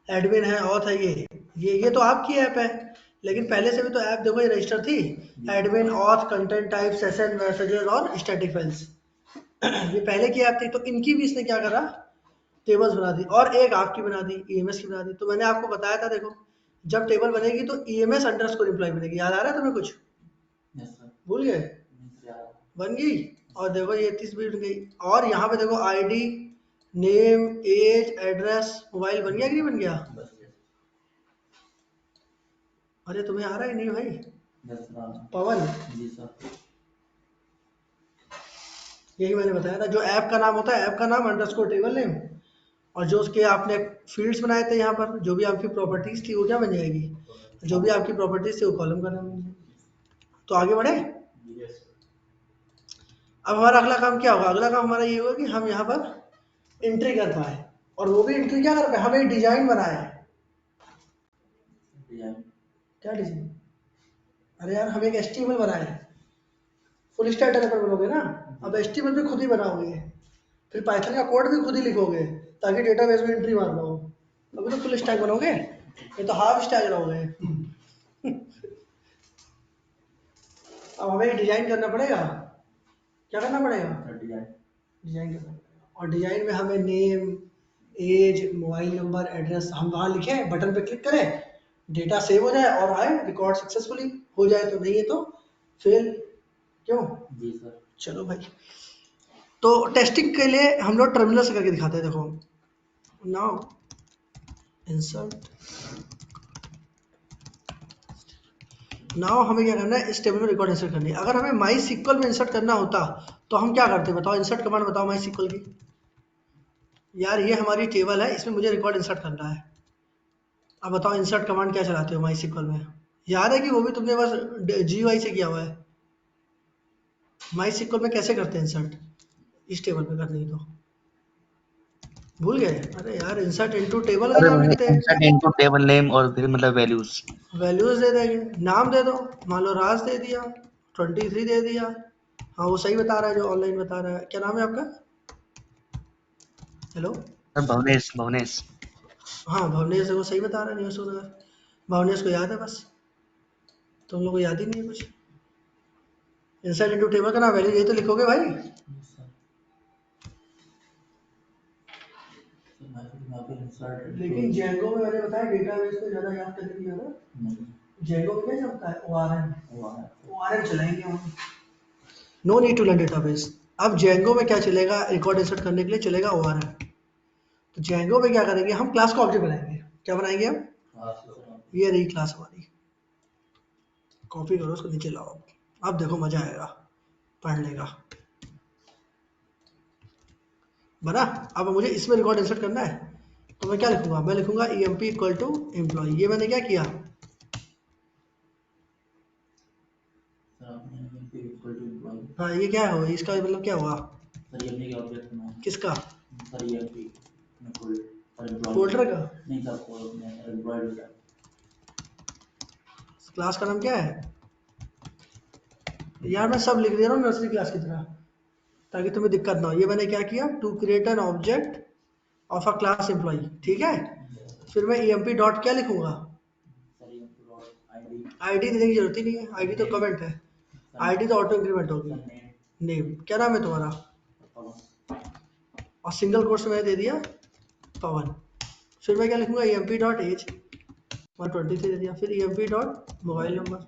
एडमिन है, ऑथ है, ये तो आपकी ऐप है, लेकिन पहले से भी तो ऐप देखो ये रजिस्टर थी, admin, auth, content type, session, messages और स्टैटिक फाइल्स। ये पहले की ऐप थी, तो इनकी भी इसने क्या करा, टेबल्स बना दी, और एक आपकी बना दी, EMS की बना दी। तो मैंने आपको बताया था, देखो जब टेबल बनेगी तो EMS अंडरस्कोर एम्प्लॉय बनेगी। याद आ रहा है तुम्हें कुछ? भूल गए? बन गई। और देखो ये 30 बन गई, और यहाँ पे देखो ID, name, age, address, mobile बन गया कि नहीं बन गया? अरे तुम्हें आ रहा है नहीं भाई पवन? यही मैंने बताया था, जो ऐप का नाम होता है, ऐप का नाम अंडरस्कोर टेबल नेम, और जो उसके आपने फील्ड्स बनाए थे यहाँ पर, जो भी आपकी प्रॉपर्टीज थी वो क्या बन जाएगी, जो भी आपकी प्रॉपर्टीज थी वो कॉलम का नाम बन जाएगी। तो आगे बढ़े। अब हमारा अगला काम क्या होगा, अगला काम हमारा ये होगा कि हम यहाँ पर एंट्री कर पाए, और वो भी एंट्री क्या कर पाए, हमें डिजाइन बनाया है। क्या डिजाइन? अरे यार हम एक HTML बनाए हैं, फुल स्टैक डेवलपर बनोगे ना, अब HTML भी खुद ही बनाओगे, फिर पाइथन का कोड भी खुद ही लिखोगे ताकि डेटाबेस में एंट्री मारना हो। अभी तो फुल स्टैक बनोगे, ये तो हाफ स्टैक रहोगे। अब हमें डिजाइन करना पड़ेगा। क्या करना पड़ेगा? डिजाइन करना पड़ेगा, और डिजाइन में हमें name, age, mobile number, address हम वहाँ लिखें, बटन पे क्लिक करें, डेटा सेव हो जाए और आए, रिकॉर्ड सक्सेसफुली हो जाए तो, नहीं है तो फेल। क्यों? जी सर। चलो भाई, तो टेस्टिंग के लिए हम लोग टर्मिनल से करके दिखाते हैं। देखो नाउ इंसर्ट, नाउ हमें क्या करना है, इस टेबल में रिकॉर्ड इंसर्ट करनी है। अगर हमें माई सिक्वल में इंसर्ट करना होता तो हम क्या करते, बताओ, इंसर्ट कमांड बताओ माई सिक्वल की। यार ये हमारी टेबल है, इसमें मुझे रिकॉर्ड इंसर्ट करना है। अब बताओ इंसर्ट कमांड क्या चलाते हो माई सिक्वल में? याद है कि वो भी तुमने बस GUI से किया हुआ है। माई सिक्वल में कैसे करते हैं इंसर्ट, इस टेबल में करनी तो भूल गए? अरे यार इंसर्ट इनटू टेबल का नाम लिखते हैं, इंसर्ट इनटू टेबल नेम और फिर मतलब वैल्यूज। वैल्यूज दे देंगे, नाम दे दो, मान लो राज दे दिया, 23 दे दिया। हाँ वो सही बता रहा है, जो ऑनलाइन बता रहा है। क्या नाम है आपका? हेलो, भवनेश। भवनेश हाँ भवनेश, वो सही बता रहा है, न्यूज़ उधर। भवनेश को याद है, बस तुम लोग को याद ही नहीं है कुछ। इंसर्ट इनटू टेबल का नाम वैल्यू, यही तो लिखोगे भाई। लेकिन जेंगो में मैंने बताया डेटाबेस को ज़्यादा याद करने की ज़रूरत। जेंगो में क्या चलता है, ORM चलाएंगे हम। No need to learn database. अब जेंगो में क्या चलेगा, रिकॉर्ड इंसर्ट करने के लिए चलेगा ORM। तो जेंगो में क्या करेंगे, हम क्लास का ऑब्जेक्ट बनाएंगे। क्या बनाएंगे हम? ये रही क्लास हमारी, कॉपी करो उसको, नीचे लाओ। अब देखो मजा आएगा पढ़ने का। बना। अब मुझे इसमें रिकॉर्ड इंसर्ट करना है, तो मैं क्या लिखूंगा, मैं लिखूंगा emp इक्वल टू एम्प्लॉय। ये मैंने क्या किया, सर आपने एम्प्लॉय इक्वल टू एम्प्लॉय, हाँ ये क्या है, इसका मतलब क्या हुआ, सर ये अपने के ऑब्जेक्ट में किसका, सर ये एम्प्लॉय फॉर एम्प्लॉय फोल्डर का, नहीं sir for employee data. Class का नाम क्या है यार, मैं सब लिख दे रहा हूँ नर्सरी क्लास की तरह ताकि तुम्हें दिक्कत ना हो। ये मैंने क्या किया, to create an object of a class employee, ठीक है। फिर मैं emp डॉट क्या लिखूंगा, सर ये डॉट आईडी, आईडी देने की जरूरत ही नहीं है, आईडी तो कमेंट है, आईडी तो ऑटो इंक्रीमेंट होगी। सर नेम नेम क्या नाम है तुम्हारा, पवन, और सिंगल कोर्स में दे दिया पवन। फिर मैं क्या लिखूंगा, emp डॉट एज 123 दे दिया। फिर emp डॉट मोबाइल नंबर,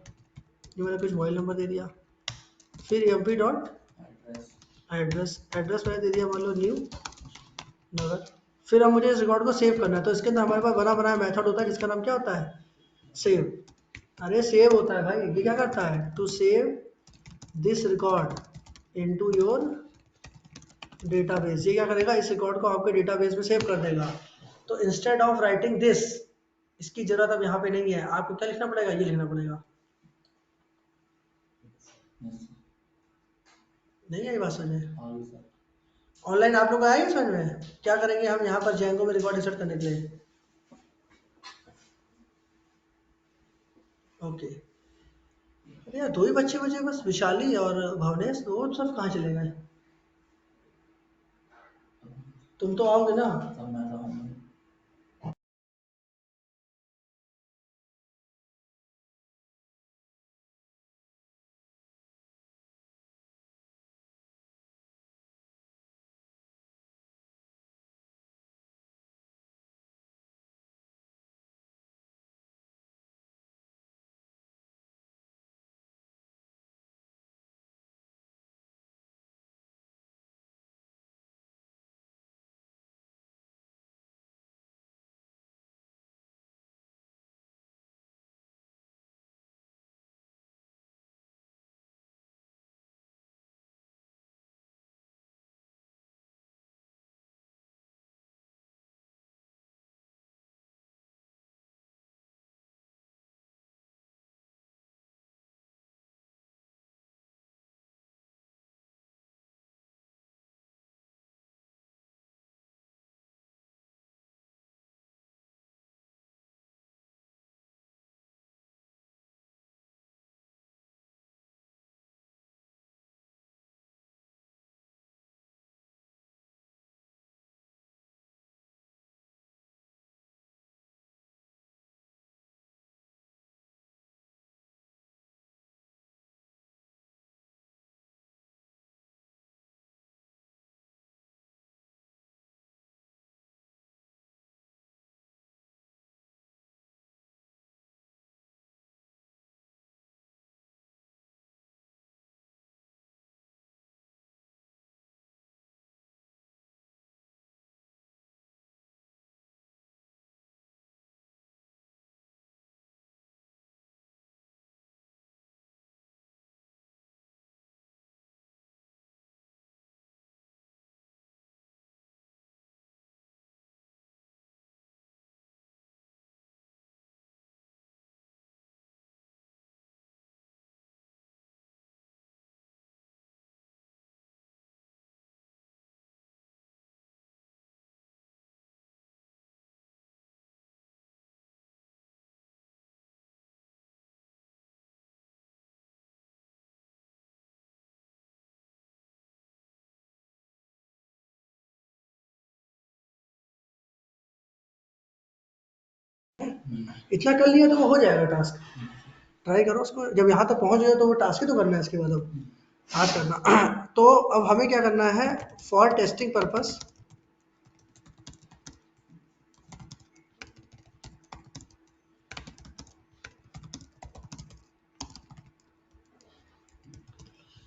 ये मैंने कुछ मोबाइल नंबर दे दिया। फिर emp dot address, address, address मैंने दे दिया मान लो न्यू नगर। फिर अब मुझे इस रिकॉर्ड को सेव करना है, तो इसके अंदर हमारे पास बना बनाया मेथड होता है जिसका नाम क्या होता है, सेव। अरे सेव होता है भाई, ये क्या करता है, to save this record into your database. ये क्या करेगा, इस रिकॉर्ड को आपके डेटाबेस में सेव कर देगा। तो इंस्टेड ऑफ राइटिंग दिस, इसकी जरूरत अब यहाँ पे नहीं है, आपको क्या लिखना पड़ेगा, ये लिखना पड़ेगा। यस नहीं आई बात समझ में, हाँ सर, ऑनलाइन आप लोग को आएगा समझ में। क्या करेंगे हम यहाँ पर जेंगो में रिकॉर्ड इंसर्ट करने के लिए, ओके। अरे यार 2 ही बच्चे बचे बस, विशाली और भवनेश, वो सब कहाँ चले गए, तुम तो आओगे ना। तब मैं तो हूँ। इतना कर लिया तो वो हो जाएगा टास्क, ट्राई करो उसको, जब यहाँ तक पहुँच गए तो वो टास्क ही तो करना है इसके बाद, अब आज करना। तो अब हमें क्या करना है, फॉर टेस्टिंग पर्पस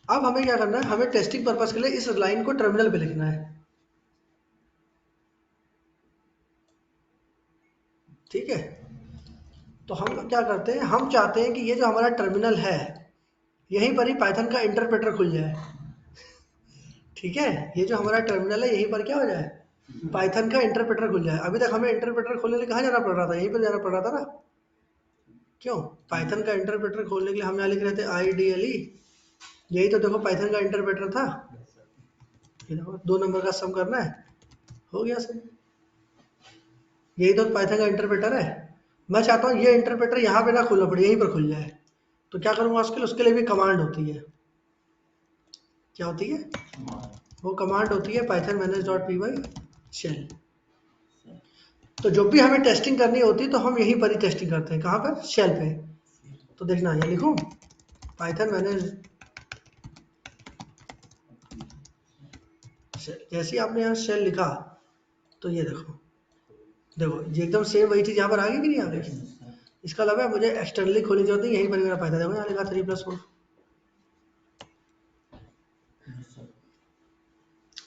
अब हमें क्या करना है, हमें टेस्टिंग पर्पस के लिए इस लाइन को टर्मिनल पे लिखना है, ठीक है। तो हम क्या करते हैं, हम चाहते हैं कि ये जो हमारा टर्मिनल है यहीं पर ही पाइथन का इंटरप्रेटर खुल जाए, ठीक है, ये जो हमारा टर्मिनल है यहीं पर क्या हो जाए, पाइथन का इंटरप्रेटर खुल जाए। अभी तक हमें इंटरप्रेटर खोलने के लिए कहाँ जाना पड़ रहा था, यहीं पर जाना पड़ रहा था ना। क्यों, पाइथन का इंटरप्रेटर खोलने के लिए हम यहाँ लिख रहे थे IDLE, यही तो देखो पाइथन का इंटरप्रेटर था। ये देखो 2 नंबर का सम करना है, हो गया सर, यही तो पाइथन का इंटरप्रेटर है। मैं चाहता हूँ ये इंटरप्रेटर यहाँ पे ना खुलना पड़े, यहीं पर खुल जाए। तो क्या करूँगा उसके लिए भी कमांड होती है। क्या होती है, वो कमांड होती है python manage.py शेल। तो जब भी हमें टेस्टिंग करनी होती है तो हम यहीं पर ही टेस्टिंग करते हैं, कहाँ पर, शेल पे। तो देखना ये लिखूँ python manage, जैसे ही आपने यहाँ शेल लिखा तो ये देखो ये एकदम सेम वही चीज़ यहाँ पर आ गई कि नहीं आ गई। इसका मतलब है मुझे एक्सटर्नली खोलने की जरूरत नहीं, यहीं पर मेरा फायदा। देखो यहाँ लिखा 3+4।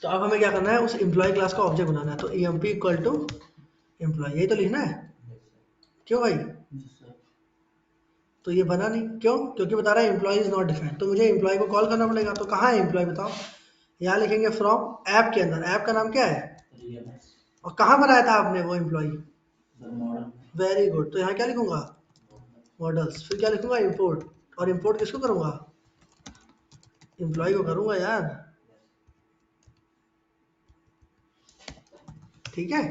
तो अब हमें क्या करना है, उस एम्प्लॉय क्लास का ऑब्जेक्ट बनाना है। तो emp इक्वल टू एम्प्लॉय, यही तो लिखना है। क्यों भाई, तो ये बना नहीं, क्यों, क्योंकि बता रहा है एम्प्लॉय इज नॉट डिफाइंड। तो मुझे एम्प्लॉय को कॉल करना पड़ेगा। तो कहाँ है एम्प्लॉय बताओ, यहाँ लिखेंगे फ्रॉम ऐप के अंदर। ऐप का नाम क्या है, और कहाँ बनाया था आपने वो एम्प्लॉय, वेरी गुड। तो यहाँ क्या लिखूंगा, मॉडल्स। फिर क्या लिखूंगा, इम्पोर्ट। और इम्पोर्ट किसको करूंगा, एम्प्लॉय को करूंगा यार, ठीक है।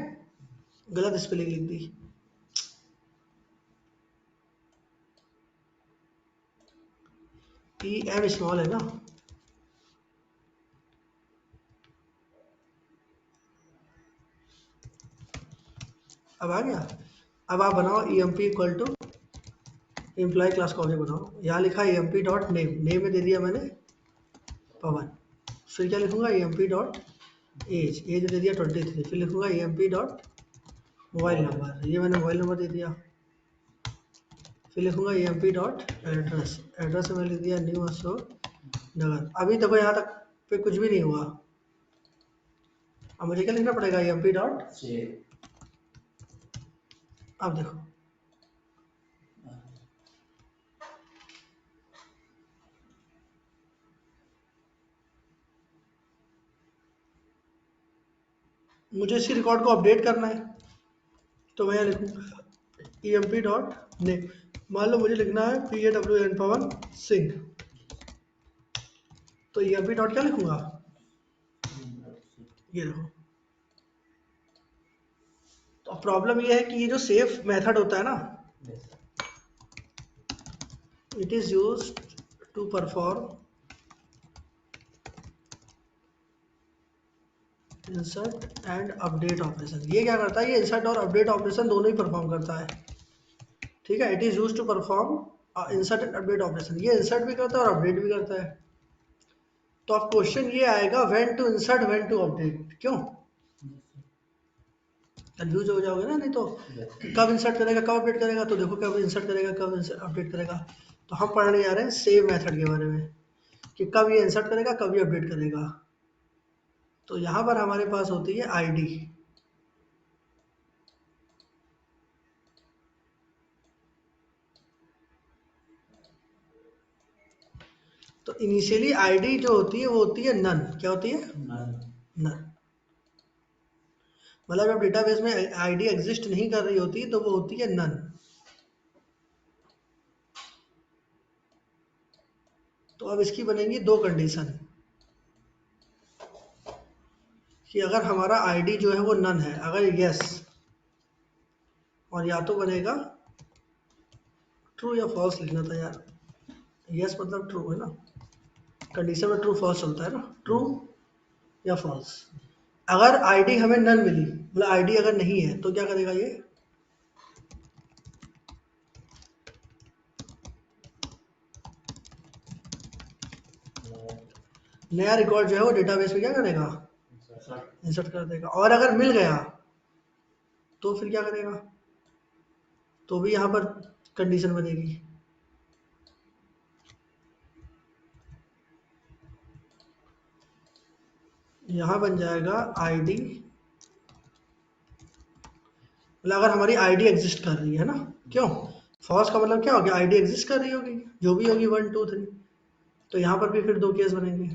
गलत स्पेलिंग लिख दी, PM स्मॉल है ना। अब आ गया। अब आप बनाओ emp equal to employee class का ऑब्जेक्ट बनाओ। यहाँ लिखा emp डॉट नेम, नेम में दे दिया मैंने पवन। फिर क्या लिखूंगा, emp डॉट एज, एज दे दिया 23। फिर लिखूंगा emp डॉट मोबाइल नंबर, ये मैंने मोबाइल नंबर दे दिया। फिर लिखूंगा emp डॉट एड्रेस, एड्रेस में लिख दिया न्यू अशोक नगर। अभी देखो यहाँ तक पे कुछ भी नहीं हुआ। अब मुझे क्या लिखना पड़ेगा, emp डॉट, अब देखो मुझे इसी रिकॉर्ड को अपडेट करना है। तो मैं यहाँ लिखूंगा emp डॉट नेम। मान लो मुझे लिखना है PAWN पवन सिंह, तो emp डॉट क्या लिखूंगा, ये देखो। तो प्रॉब्लम ये है कि ये जो सेव मेथड होता है ना, it is used to perform insert and update operation. ये क्या करता है, ये इंसर्ट और अपडेट ऑपरेशन दोनों ही परफॉर्म करता है, ठीक है। It is used to perform insert and update operation, ये इंसर्ट भी करता है और अपडेट भी करता है। तो अब क्वेश्चन ये आएगा, when to insert when to update, क्यों, कंफ्यूज हो जाओगे ना। नहीं तो कब इंसर्ट करेगा कब अपडेट करेगा, तो देखो कब इंसर्ट करेगा कब अपडेट करेगा। तो हम पढ़ने जा रहे हैं सेव मेथड के बारे में, कि कब ये इंसर्ट करेगा कब ये अपडेट करेगा। तो यहाँ पर हमारे पास होती है आईडी। तो इनिशियली आईडी जो होती है वो होती है नन। क्या होती है, नन। मतलब जब डेटाबेस में आईडी एग्जिस्ट नहीं कर रही होती तो वो होती है नन। तो अब इसकी बनेंगी 2 कंडीशन, कि अगर हमारा आईडी जो है वो नन है, अगर यस, और या तो बनेगा ट्रू या फॉल्स लिखना था यार। यस मतलब ट्रू है ना, कंडीशन में ट्रू फॉल्स चलता है ना, ट्रू या फॉल्स। अगर आईडी हमें नन मिली, मतलब आईडी अगर नहीं है, तो क्या करेगा ये, नया रिकॉर्ड जो है वो डेटाबेस में क्या करेगा, इंसर्ट कर देगा। और अगर मिल गया तो फिर क्या करेगा, तो भी यहाँ पर कंडीशन बनेगी। यहाँ बन जाएगा आईडी, मतलब अगर हमारी आईडी एग्जिस्ट कर रही है ना, क्यों, फॉल्स का मतलब क्या हो गया, आईडी एग्जिस्ट कर रही होगी, जो भी होगी 1 2 3। तो यहाँ पर भी फिर 2 केस बनेंगे।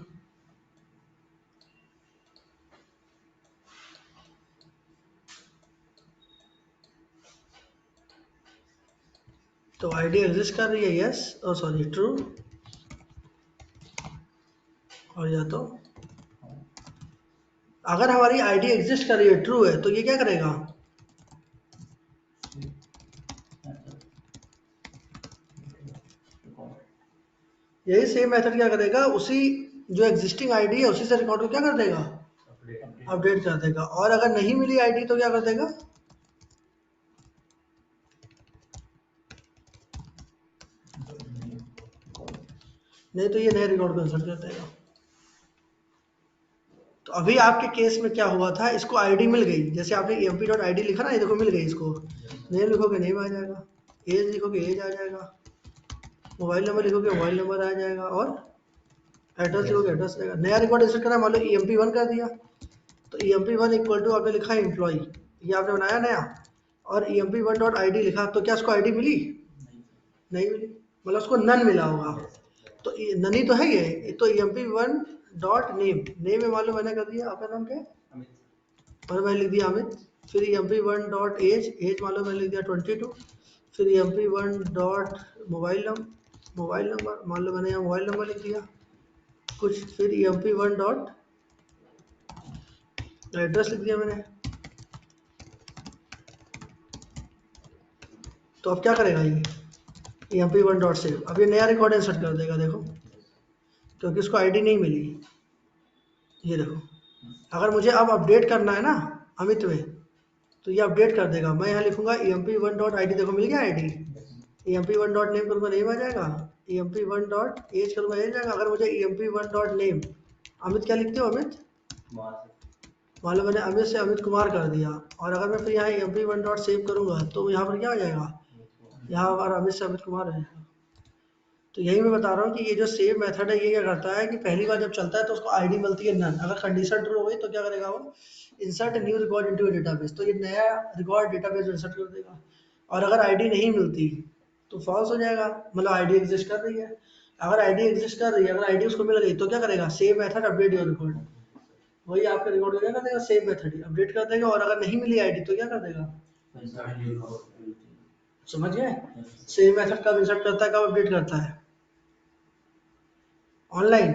तो आईडी एग्जिस्ट कर रही है, यस और सॉरी ट्रू, और या तो अगर हमारी आईडी एग्जिस्ट कर रही है, ट्रू है, तो ये क्या करेगा, यही सेम मेथड क्या करेगा, उसी जो एग्जिस्टिंग आईडी है उसी से रिकॉर्ड को क्या कर देगा, अपडेट कर देगा। और अगर नहीं मिली आईडी तो क्या कर देगा, नहीं तो ये नए रिकॉर्ड को इंसर्ट कर देगा। तो अभी आपके केस में क्या हुआ था, इसको आईडी मिल गई, जैसे आपने emp.id लिखा ना, ये देखो मिल गई इसको, नेम लिखोगे नेम आ जाएगा, एज लिखोगे एज आ जाएगा, मोबाइल नंबर लिखोगे मोबाइल नंबर आ जाएगा, और एड्रेस लिखोगे एड्रेस आएगा। नया रिकॉर्ड इंसर्ट करना, मान लो emp1 कर दिया, तो emp1 इक्वल टू आपने लिखा एम्प्लॉई, ये आपने बनाया नया, और emp1.id लिखा, तो क्या उसको आईडी मिली, नहीं मिली, मतलब उसको नन मिला होगा, तो नन ही तो है ये, तो emp1.name, नेम में मान लो मैंने कर दिया आपका नाम क्या है, और मैंने लिख दिया अमित, फिर emp1.age, एज मान लो मैंने लिख दिया 22, फिर emp1 डॉट मोबाइल नंबर मान लो मैंने यहाँ मोबाइल नंबर लिख दिया कुछ, फिर emp1 डॉट एड्रेस लिख दिया मैंने। तो अब क्या करेगा ये emp1 डॉट सेव, अब ये नया रिकॉर्ड इंसर्ट कर देगा, देखो क्योंकि उसको आईडी नहीं मिली, ये देखो। अगर मुझे अब अपडेट करना है ना अमित में, तो ये अपडेट कर देगा, मैं यहाँ लिखूंगा emp1.id, देखो मिल गया आईडी, emp1.name करूँगा नेम आ जाएगा, emp1.age करूँगा एज जाएगा। अगर मुझे emp1.name, अमित क्या लिखते हो अमित, मान लो मैंने अमित से अमित कुमार कर दिया, और अगर मैं फिर यहाँ emp1.save करूँगा तो यहाँ पर क्या हो जाएगा, यहाँ पर अमित से अमित कुमार है। तो यही मैं बता रहा हूँ कि ये जो सेव मेथड है ये क्या करता है कि पहली बार जब चलता है तो उसको आईडी मिलती है नन, अगर कंडीशन ट्रू हो गई तो क्या करेगा वो, insert new record into database, तो ये नया रिकॉर्ड डेटाबेस में इंसर्ट कर देगा। और अगर आईडी नहीं मिलती तो फॉल्स हो जाएगा, मतलब आईडी एग्जिस्ट कर रही है। अगर आईडी एग्जिस्ट कर रही है, अगर आईडी उसको मिल गई तो क्या करेगा, save method update your record, वही आपका रिकॉर्ड को क्या कर देगा, सेव मेथड अपडेट कर देगा। और अगर नहीं मिली आईडी तो क्या कर देगा, समझ गए, सेव मेथड कब इंसर्ट करता है कब अपडेट करता है, ऑनलाइन।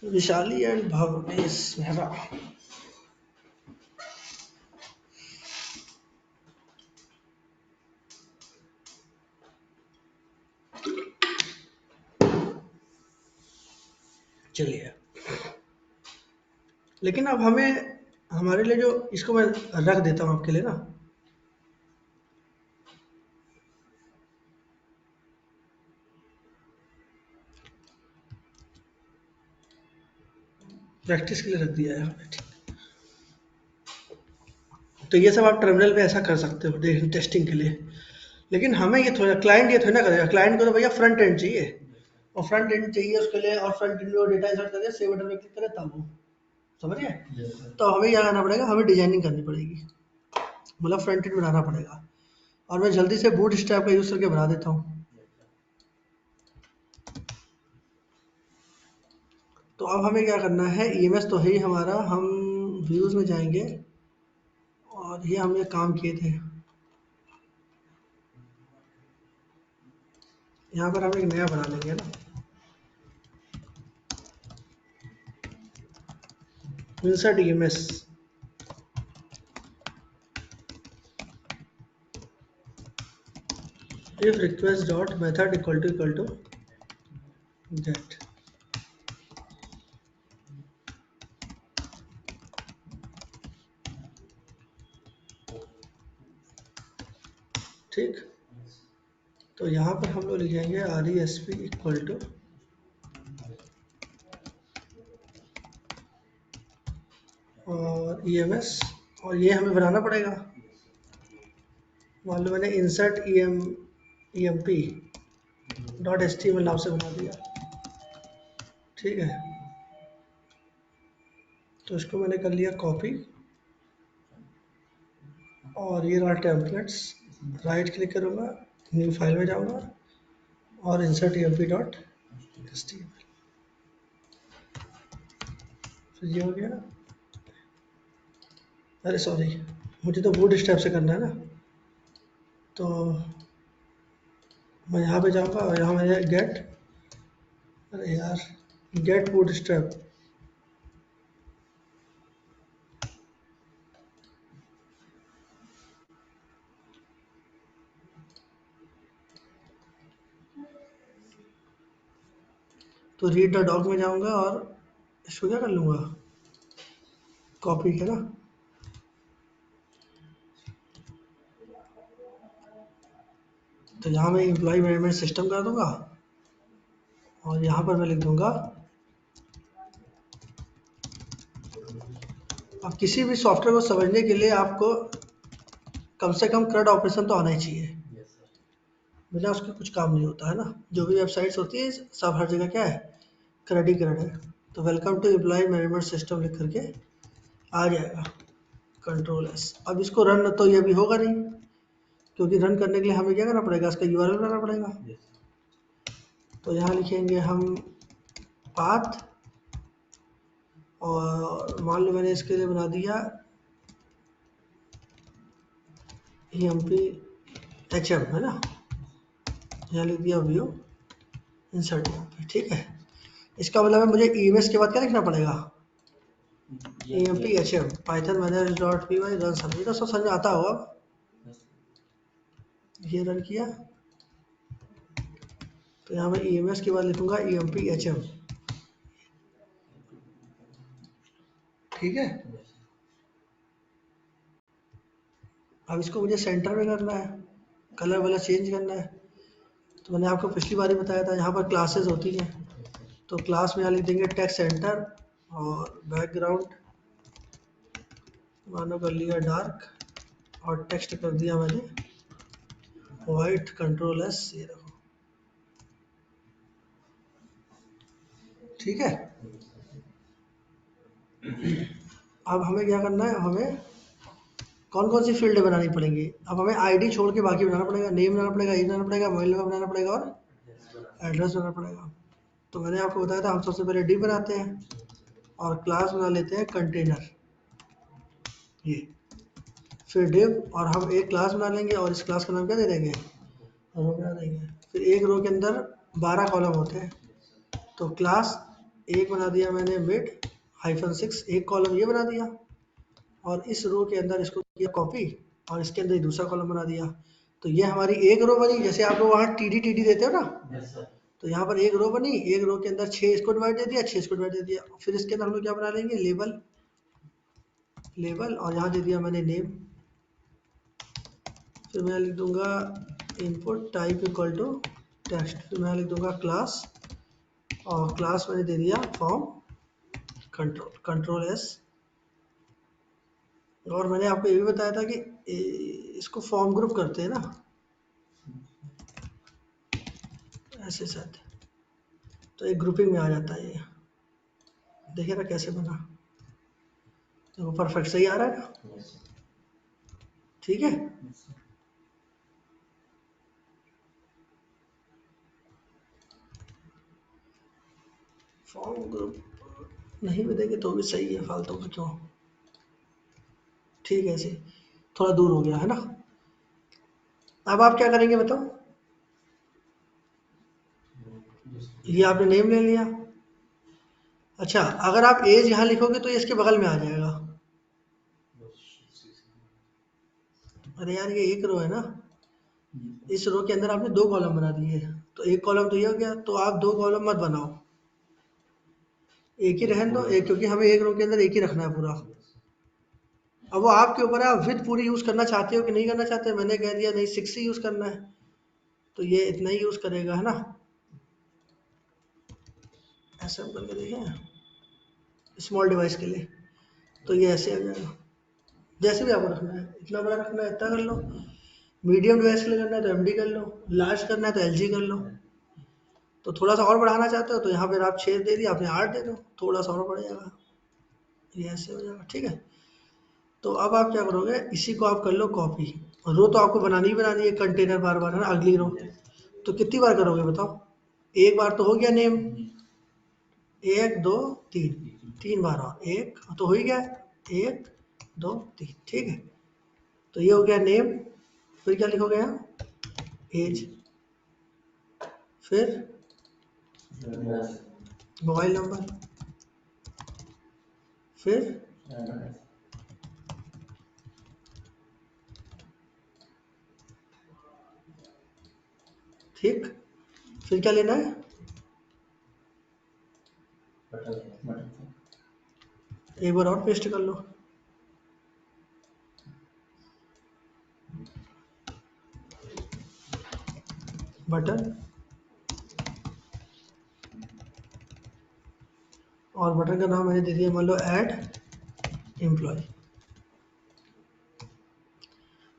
विशाली एंड भवेश मेहरा, चलिए। लेकिन अब हमें हमारे लिए जो इसको मैं रख देता हूँ आपके लिए ना, प्रैक्टिस के लिए रख दिया है हमने, ठीक। तो ये सब आप टर्मिनल पे ऐसा कर सकते हो देख टेस्टिंग के लिए। लेकिन हमें ये थोड़ा क्लाइंट ये थोड़ा ना करेगा, क्लाइंट को तो भैया फ्रंट एंड चाहिए, और फ्रंट एंड चाहिए उसके लिए, और फ्रंट एंड में डेटा इंसर्ट करे, सेव बटन पे क्लिक करे तब वो, समझ गए। तो हमें क्या करना पड़ेगा, हमें डिजाइनिंग करनी पड़ेगी, मतलब फ्रंट एंड बनाना पड़ेगा। और मैं जल्दी से बूट स्ट्रैप का यूज करके बना देता हूँ। तो अब हमें क्या करना है, ईएमएस तो है ही हमारा, हम व्यूज में जाएंगे और ये हमने काम किए थे, यहाँ पर हम एक नया बना लेंगे ना, insert EMS, if request dot method equal to get, ठीक। तो यहाँ पर हम लोग लिखेंगे RESP इक्वल टू और EMS, और ये हमें बनाना पड़ेगा, मान लो मैंने इंसर्ट EMP डॉट HTML नाम से बना दिया, ठीक है। तो इसको मैंने कर लिया कॉपी, और ये रहा टेम्पलेट्स, राइट क्लिक करूँगा, न्यू फाइल में जाऊँगा और इंसर्ट EMP डॉट HTML, तो ये हो गया। अरे सॉरी, मुझे तो बूट स्ट्रैप से करना है ना, तो मैं यहाँ पे जाऊँगा और यहाँ मेरे गेट, अरे यार, गेट बूट स्ट्रैप, तो रीड द डॉक में जाऊँगा और इसको क्या कर लूँगा, कॉपी है ना, तो यहाँ मैं एम्प्लॉय मैनेजमेंट सिस्टम कर दूँगा और यहाँ पर मैं लिख दूँगा, अब किसी भी सॉफ्टवेयर को समझने के लिए आपको कम से कम CRUD ऑपरेशन तो आना ही चाहिए, बिना उसके कुछ काम नहीं होता है ना। जो भी वेबसाइट्स होती है सब हर जगह क्या है, CRUD ही CRUD है। तो welcome to employee management system लिख करके आ जाएगा, Ctrl+S। अब इसको रन तो ये भी होगा नहीं, क्योंकि रन करने के लिए हमें क्या करना पड़ेगा, इसका URL बनाना पड़ेगा। तो यहाँ लिखेंगे हम पाथ, और मान लो मैंने इसके लिए बना दिया EMP-HM है ना, यहाँ लिख दिया व्यू इंसर्ट यहाँ पे, ठीक है। इसका मतलब है मुझे EMS के बाद क्या लिखना पड़ेगा, EMP-HM python manage.py रन सब, तो सब समझ में आता होगा। ये रन किया, तो यहाँ मैं EMS के बाद लिखूंगा EMP-HM, ठीक है। अब इसको मुझे सेंटर में करना है, कलर वाला चेंज करना है। तो मैंने आपको पिछली बार ही बताया था, यहाँ पर क्लासेस होती हैं, तो क्लास में यहाँ लिख देंगे टेक्स्ट सेंटर, और बैकग्राउंड मानो कर लिया डार्क, और टेक्स्ट कर दिया मैंने वाइट, Ctrl+S, ये रखो, ठीक है। अब हमें क्या करना है, हमें कौन कौन सी फील्ड बनानी पड़ेंगी, अब हमें आईडी छोड़ के बाकी बनाना पड़ेगा, नेम बनाना पड़ेगा, एज बनाना पड़ेगा, मोबाइल नंबर बनाना पड़ेगा, और एड्रेस बनाना पड़ेगा। तो मैंने आपको बताया था हम सबसे पहले डिव बनाते हैं और क्लास बना लेते हैं कंटेनर, ये फिर डिव, और हम एक क्लास बना लेंगे और इस क्लास का नाम क्या दे देंगे, रो बना देंगे। फिर एक रो के अंदर 12 कॉलम होते हैं, तो क्लास एक बना दिया मैंने मिड -6, एक कॉलम ये बना दिया, और इस रो के अंदर इसको किया कॉपी, और इसके अंदर दूसरा कॉलम बना दिया। तो ये हमारी एक रो बनी, जैसे आप लोग वहाँ TD देते हो ना, तो यहाँ पर एक रो बनी, एक रो के अंदर 6 इसको डिवाइड दे दिया, 6 इसको डिवाइड दे दिया। फिर इसके अंदर हम लोग क्या बना लेंगे, लेबल, और यहाँ दे दिया मैंने नेम। फिर मैं लिख दूंगा input type equal to text, फिर मैं लिख दूंगा क्लास, और क्लास मैंने दे दिया फॉर्म Ctrl+S। और मैंने आपको ये भी बताया था कि इसको फॉर्म ग्रुप करते हैं ना, ऐसे साथ, तो एक ग्रुपिंग में आ जाता है ये, देखिए ना कैसे बना, तो परफेक्ट सही आ रहा है ना, ठीक है। फॉर्म ग्रुप नहीं भी देंगे तो भी सही है, फालतू का क्यों, ठीक है, ऐसे थोड़ा दूर हो गया है ना। अब आप क्या करेंगे बताओ, ये आपने नेम ले लिया, अच्छा अगर आप एज यहाँ लिखोगे तो ये इसके बगल में आ जाएगा, अरे यार ये एक रो है ना, इस रो के अंदर आपने 2 कॉलम बना दिए, तो एक कॉलम तो ये हो गया, तो आप 2 कॉलम मत बनाओ, एक ही रहने दो, एक, क्योंकि हमें एक रो के अंदर एक ही रखना है पूरा। अब वो आपके ऊपर है, आप विद पूरी यूज करना चाहते हो कि नहीं करना चाहते। मैंने कह दिया नहीं 6 ही यूज करना है, तो ये इतना ही यूज करेगा है ना, ऐसे हम करके देखें स्मॉल डिवाइस के लिए, तो ये ऐसे आ जाएगा। जैसे भी आपको रखना है, इतना बड़ा रखना है इतना कर लो, मीडियम डिवाइस के लिए करना है तो MD कर लो, लार्ज करना है तो LG कर लो, तो थोड़ा सा और बढ़ाना चाहते हो तो यहाँ पर आप 6 दे दिया, आपने 8 दे दो, थोड़ा सा और बढ़ जाएगा, ये ऐसे हो जाएगा, ठीक है। तो अब आप क्या करोगे, इसी को आप कर लो कॉपी, रो तो आपको बनानी ही बनानी है, कंटेनर बार बार है ना, अगली रो, तो कितनी बार करोगे बताओ, एक बार तो हो गया नेम, 1 2 3, 3 बार, और एक तो हो ही गया, 1 2 3, ठीक है। तो ये हो गया नेम, फिर क्या लिखोगे यहाँ, एज, फिर एड्रेस, मोबाइल नंबर, फिर एड्रेस, ठीक, फिर क्या लेना है, बटन, एक बार और पेस्ट कर लो, बटन, और बटन का नाम मैंने दे दिया मान लो ऐड एम्प्लॉय।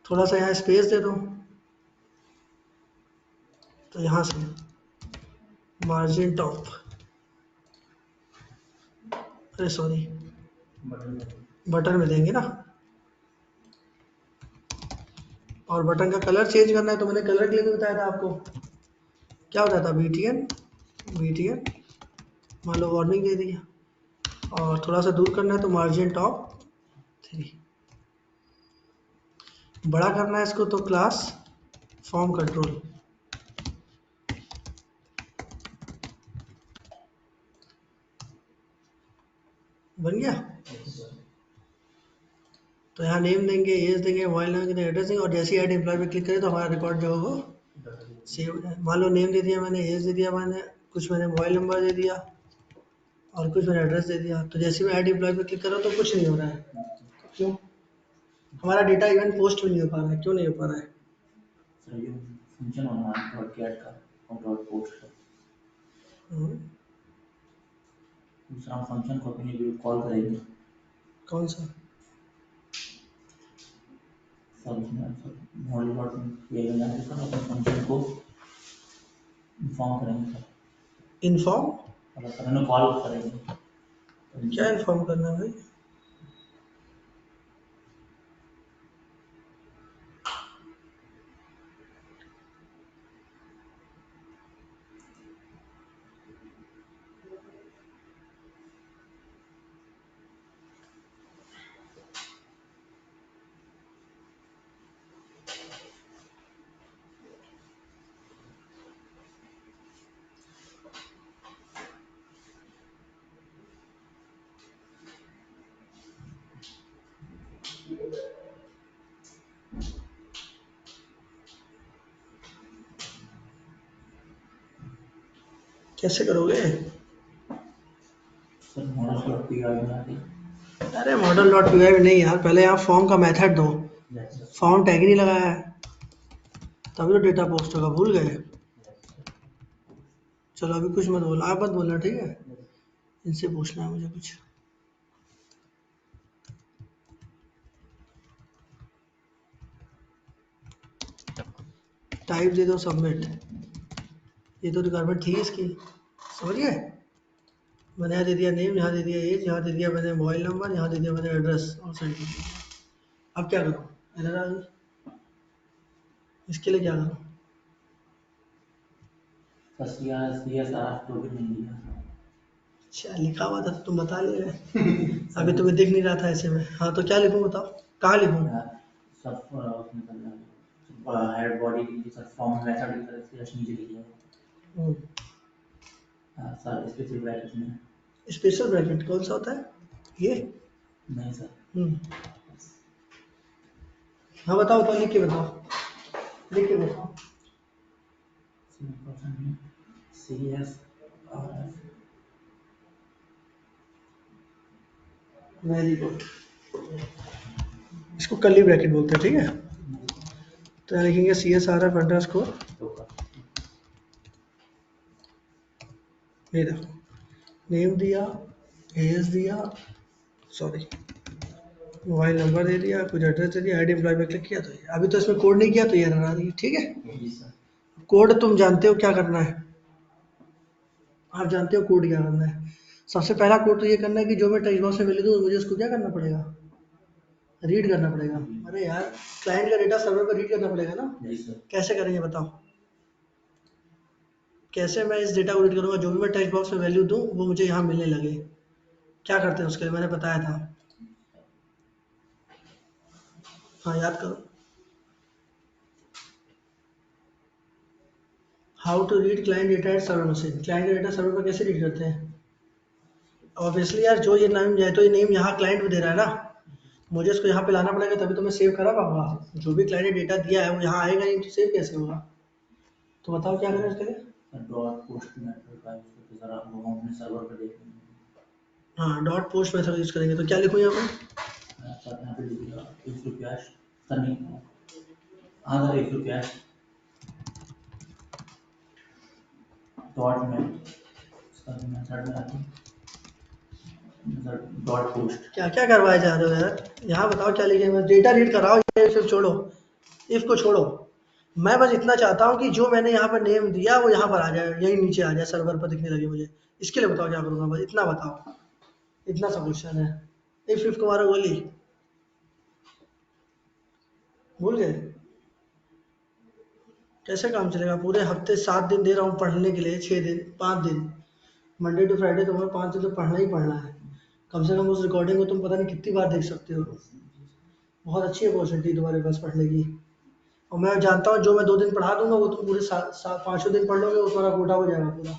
थोड़ा सा यहाँ स्पेस दे दो, तो यहाँ से मार्जिन टॉप, अरे सॉरी बटन, बटन में देंगे ना, और बटन का कलर चेंज करना है तो मैंने कलर के लिए भी बताया था आपको, क्या बताया था, BTN, BTN मान लो वार्निंग दे दिया, और थोड़ा सा दूर करना है तो मार्जिन टॉप 3, बड़ा करना है इसको तो क्लास फॉर्म कंट्रोल, बन गया। तो यहाँ नेम देंगे, एज देंगे, मोबाइल नंबर देंगे, एड्रेस देंगे, और जैसे ही ऐड एम्प्लॉय पे क्लिक करें तो हमारा रिकॉर्ड जो है वो सेव हो जाए। मान लो नेम दे दिया मैंने, एज दे दिया मैंने, कुछ मैंने मोबाइल नंबर दे दिया, और कुछ मैंने एड्रेस दे दिया, तो जैसे मैं ऐड एम्प्लॉय पे क्लिक करो तो कुछ नहीं हो रहा है, क्यों, हमारा डेटा इवन पोस्ट भी नहीं हो पा रहा है, क्यों नहीं हो पा रहा है, सर ये फंक्शन होना है डॉट गेट का और डॉट पोस्ट का, दूसरा फंक्शन को अपने लिए कॉल करेंगे, कौन सा, सर उसमें सर मॉडल डॉट ये लेना है सर, अपने फंक्शन को इन्फॉर्म करेंगे सर, इन्फॉर्म, मतलब सर हमें कॉल करेंगे, क्या इन्फॉर्म करना है भाई, कैसे करोगे, sir model dot P I बना के, अरे मॉडल डॉट पी नहीं यार, पहले यहाँ फॉर्म का मेथड दो, फॉर्म टैग ही नहीं लगाया है, तभी तो डेटा पोस्ट होगा, भूल गए, चलो अभी कुछ मत बोलो, आप मत बोलना, ठीक है, इनसे पूछना है मुझे कुछ, टाइप दे दो सबमिट, ये तो रिक्वायरमेंट थी इसकी, समझ गए, मैंने यहाँ दे दिया नेम, यहाँ दे दिया एज, यहाँ दे दिया मैंने मोबाइल नंबर, यहाँ दे दिया मैंने एड्रेस, और सेंड कर दिया। अब क्या करूँ, एरर आ गई, इसके लिए क्या करूँ, sir C S R token नहीं दिया, अच्छा लिखा हुआ था तो तुम बता ले रहे, अभी तुम्हें दिख नहीं रहा था ऐसे में, हाँ तो क्या लिखूँ बताओ, कहाँ लिखूँ, सब उसमें सर हेड बॉडी की सर फॉर्म मेथड की तरह से नीचे लिखिए, सर स्पेशल ब्रैकेट में, स्पेशल ब्रैकेट कौन सा होता है, ये, नहीं सर, हाँ बताओ बताओ, लिख के बताओ, लिख के बताओ, C S R very good, इसको कर्ली ब्रैकेट बोलते हैं, ठीक है, तो यहाँ लिखेंगे CSRF अंडरस्कोर, ये देखो, नेम दिया, एज दिया, सॉरी मोबाइल नंबर दे दिया, कुछ एड्रेस दे दिया, ऐड एम्प्लॉय पे क्लिक किया, तो ये अभी तो इसमें कोड नहीं किया तो ये एरर आ रही है, ठीक है, जी सर, कोड तुम जानते हो क्या करना है, आप जानते हो कोड क्या करना है, सबसे पहला कोड तो ये करना है कि जो मैं टेक्स्ट बॉक्स में वैल्यू दूँ मुझे उसको क्या करना पड़ेगा, रीड करना पड़ेगा, अरे यार क्लाइंट का डेटा सर्वर पर रीड करना पड़ेगा ना, जी सर, कैसे करेंगे बताओ, कैसे मैं इस डेटा को रीड करूँगा, जो भी मैं टेक्स्ट बॉक्स में वैल्यू दूँ वो मुझे यहाँ मिलने लगे, क्या करते हैं उसके लिए मैंने बताया था, हाँ याद करो, how to read client data at server machine, client data server पर कैसे रीड करते हैं? ऑब्वियसली यार, जो ये नाम है तो ये नेम यहाँ क्लाइंट में दे रहा है ना, मुझे इसको यहाँ पे लाना पड़ेगा तभी तो मैं सेव करा पाऊंगा। जो भी क्लाइंट ने डेटा दिया है वो यहाँ आएगा नहीं तो सेव कैसे होगा? तो बताओ क्या करें इसके लिए। डॉट पोस्ट मेथड का यूज करके जरा वो अपने सर्वर पे देख लेंगे। हाँ, डॉट पोस्ट मेथड यूज करेंगे तो क्या लिखूँ यहाँ पर? सर यहाँ पे लिखिएगा इफ यू कैश सर नहीं हाँ sir if you cash dot method sir method में आते सर डॉट पोस्ट क्या क्या करवाए जा रहे हो यार, यहाँ बताओ क्या लिखेंगे? डेटा रीड कराओ, ये सिर्फ छोड़ो, इफ को छोड़ो। मैं बस इतना चाहता हूँ कि जो मैंने यहाँ पर नेम दिया वो यहाँ पर आ जाए, यही नीचे आ जाए, सर्वर पर दिखने लगे मुझे। इसके लिए बताओ क्या करूँगा, बस इतना बताओ, इतना सा क्वेश्चन है। इफ को मारो गोली, भूल गए? कैसे काम चलेगा? पूरे हफ्ते 7 दिन दे रहा हूँ पढ़ने के लिए, 6 दिन 5 दिन, मंडे टू फ्राइडे तुम्हें 5 दिन तो पढ़ना ही पढ़ना है। कम से कम उस रिकॉर्डिंग को तुम पता नहीं कितनी बार देख सकते हो। बहुत अच्छी अपॉर्चुनिटी तुम्हारे पास पढ़ने की। और मैं जानता हूँ जो मैं 2 दिन पढ़ा दूंगा वो तुम पूरे 5 दिन पढ़ लोगे, वो तुम्हारा कोटा हो जाएगा पूरा।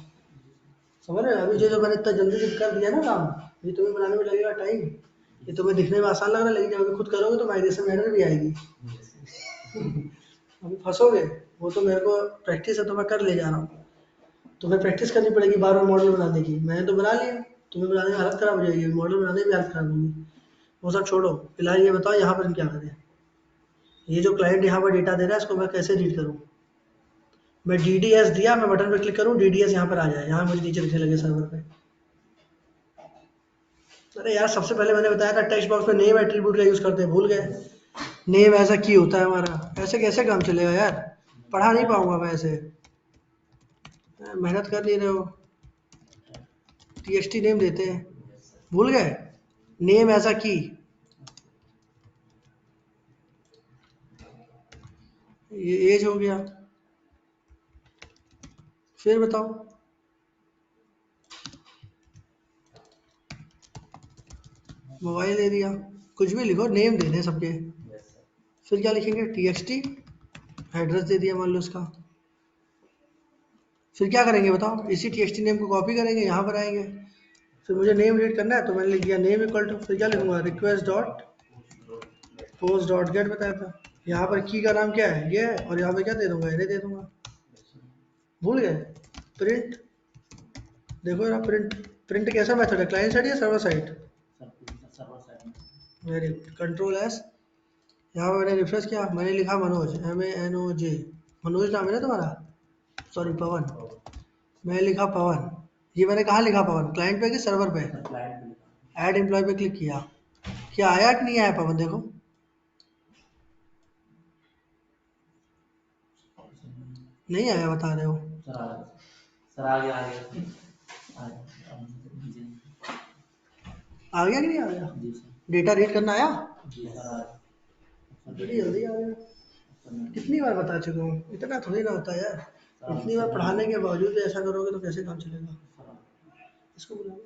समझ रहे हो? अभी जो मैंने इतना जल्दी कर दिया ना काम, ये तुम्हें बनाने में लगेगा टाइम। ये तुम्हें दिखने में आसान लग रहा है लेकिन जब अभी खुद करोगे तो माइग्रेशन एरर भी आएगी। अभी फंसोगे। वो तो मेरे को प्रैक्टिस है तो मैं कर ले जा रहा हूँ। तुम्हें प्रैक्टिस करनी पड़ेगी बार बार मॉडल बनाने की। मैंने तो बना लिया, तुम्हें बनाने में हालत खराब हो जाएगी, मॉडल बनाने में भी हालत खराब होगी। वो सब छोड़ो, फिलहाल ये बताओ यहाँ पर हम क्या करें? ये जो क्लाइंट यहाँ पर डेटा दे रहा है इसको मैं कैसे रीड करूँ? मैं DDS दिया, मैं बटन पे क्लिक करूँ, DDS यहाँ पर आ जाए, यहाँ मुझे नीचे दिखने लगे सर्वर पे। अरे यार, सबसे पहले मैंने बताया था टेक्स्ट बॉक्स में नेम एट्रीब्यूट का यूज करते हैं, भूल गए? नेम ऐसा की होता है हमारा, ऐसे कैसे काम चलेगा यार? पढ़ा नहीं पाऊंगा मैं ऐसे। मेहनत कर नहीं रहे हो। TXT नेम देते हैं, भूल गए? नेम ऐसा की, ये एज हो गया। फिर बताओ, मोबाइल दे दिया, कुछ भी लिखो, नेम दे दें सबके। फिर क्या लिखेंगे? TXT एड्रेस दे दिया मान लो इसका। फिर क्या करेंगे बताओ? इसी TXT नेम को कॉपी करेंगे, यहाँ पर आएंगे। फिर मुझे नेम रीड करना है तो मैंने लिख दिया नेम इक्वल टू, फिर क्या लिखूंगा? Request dot post dot gate बताया था। यहाँ पर की का नाम क्या है? ये है। और यहाँ पे क्या दे दूंगा? एरे दे दूंगा। भूल गए? प्रिंट, देखो ना, प्रिंट प्रिंट कैसा मेथड है? क्लाइंट साइड या सर्वर साइड? सर्वर साइड में वेरी गुड, कंट्रोल एस। यहाँ पर मैंने रिफ्रेश किया, मैंने लिखा मनोज, MANOJ। मनोज नाम है ना तुम्हारा? सॉरी, पवन। मैंने लिखा पवन। ये मैंने कहाँ लिखा पवन? क्लाइंट पे कि सर्वर पे? क्लाइंट पे लिखा ऐड एम्प्लॉय पे क्लिक किया। क्या आया कि नहीं आया पवन? देखो, नहीं आया बता रहे हो। सर आ गया आ गया जी आ गया कि नहीं आ गया? जी सर डेटा रीड करना आया? जी सर आ गया बड़ी जल्दी आ गया। कितनी बार बता चुका हूँ, इतना थोड़ी ना होता है यार। इतनी बार पढ़ाने के बावजूद भी ऐसा करोगे तो कैसे काम चलेगा? इसको बुलाओ।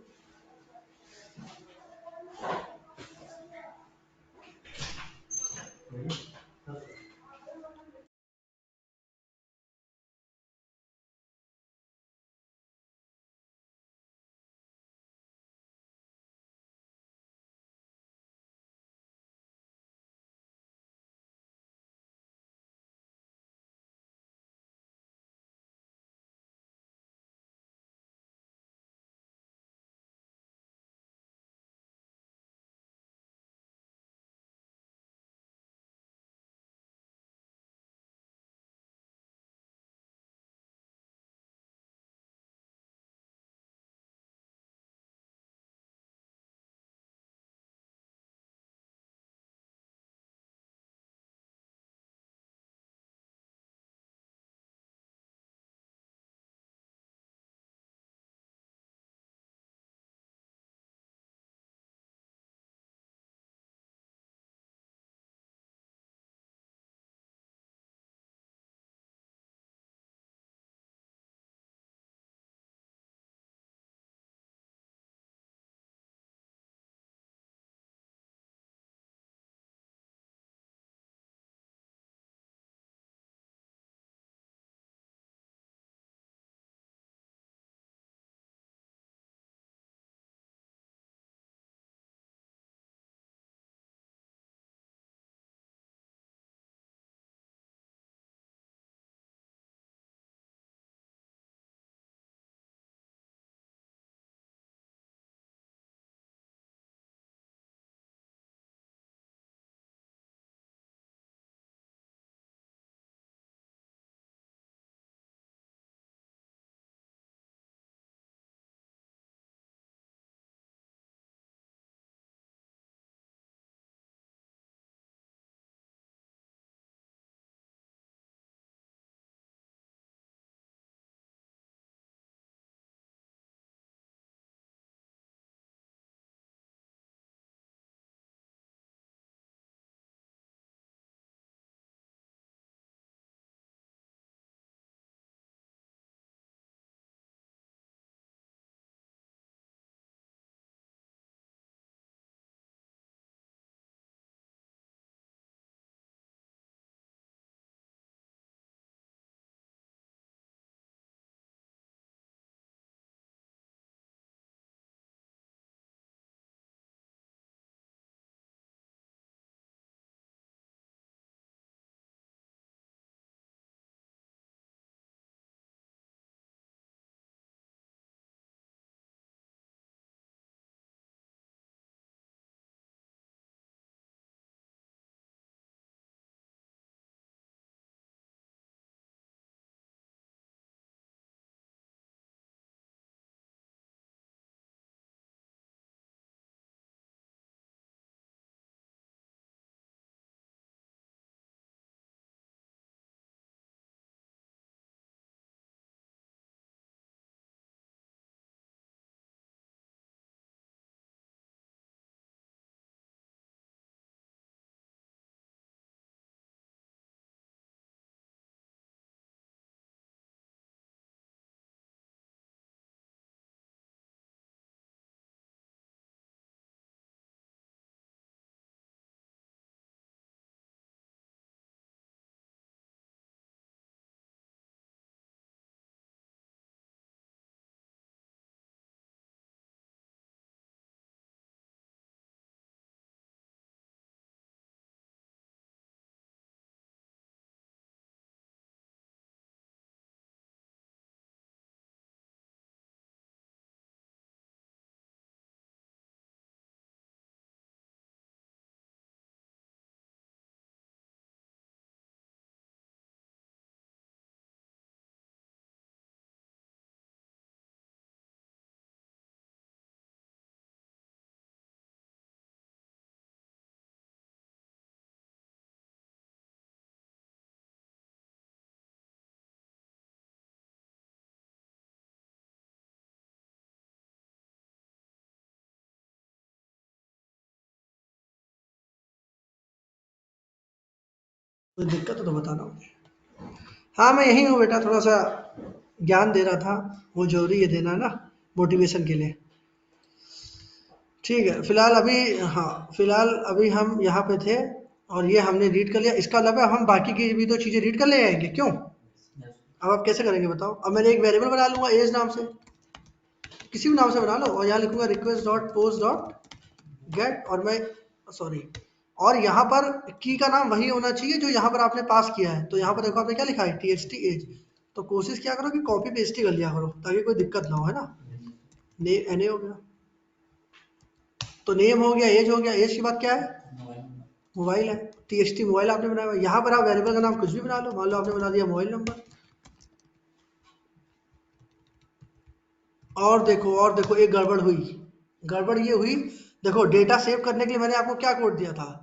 कोई दिक्कत हो तो बताना मुझे। हाँ मैं यही हूँ बेटा, थोड़ा सा ज्ञान दे रहा था, वो जरूरी है देना ना, मोटिवेशन के लिए। ठीक है, फिलहाल अभी, हाँ फिलहाल अभी हम यहाँ पे थे और ये हमने रीड कर लिया। इसका मतलब हम बाकी की भी 2 चीज़ें रीड कर ले आएंगे, क्यों? अब आप कैसे करेंगे बताओ? अब मैंने एक वेरिएबल बना लूंगा एज नाम से, किसी भी नाम से बना लो, और यहाँ लिखूंगा request dot post dot gate, और मैं सॉरी, और यहाँ पर की का नाम वही होना चाहिए जो यहाँ पर आपने पास किया है। तो यहाँ पर देखो आपने क्या लिखा है, txt एज। तो कोशिश क्या करो कि कॉपी पेस्ट ही कर लिया करो ताकि कोई दिक्कत ना हो, है ना। एनए हो गया, तो नेम हो गया, एज हो गया। एज के बाद क्या है? मोबाइल है, txt मोबाइल आपने बनाया हुआ है। यहाँ पर आप वेरिएबल का नाम कुछ भी बना लो, मान लो आपने बना दिया मोबाइल नंबर। और देखो एक गड़बड़ हुई। गड़बड़ ये हुई, देखो डेटा सेव करने के लिए मैंने आपको क्या कोड दिया था?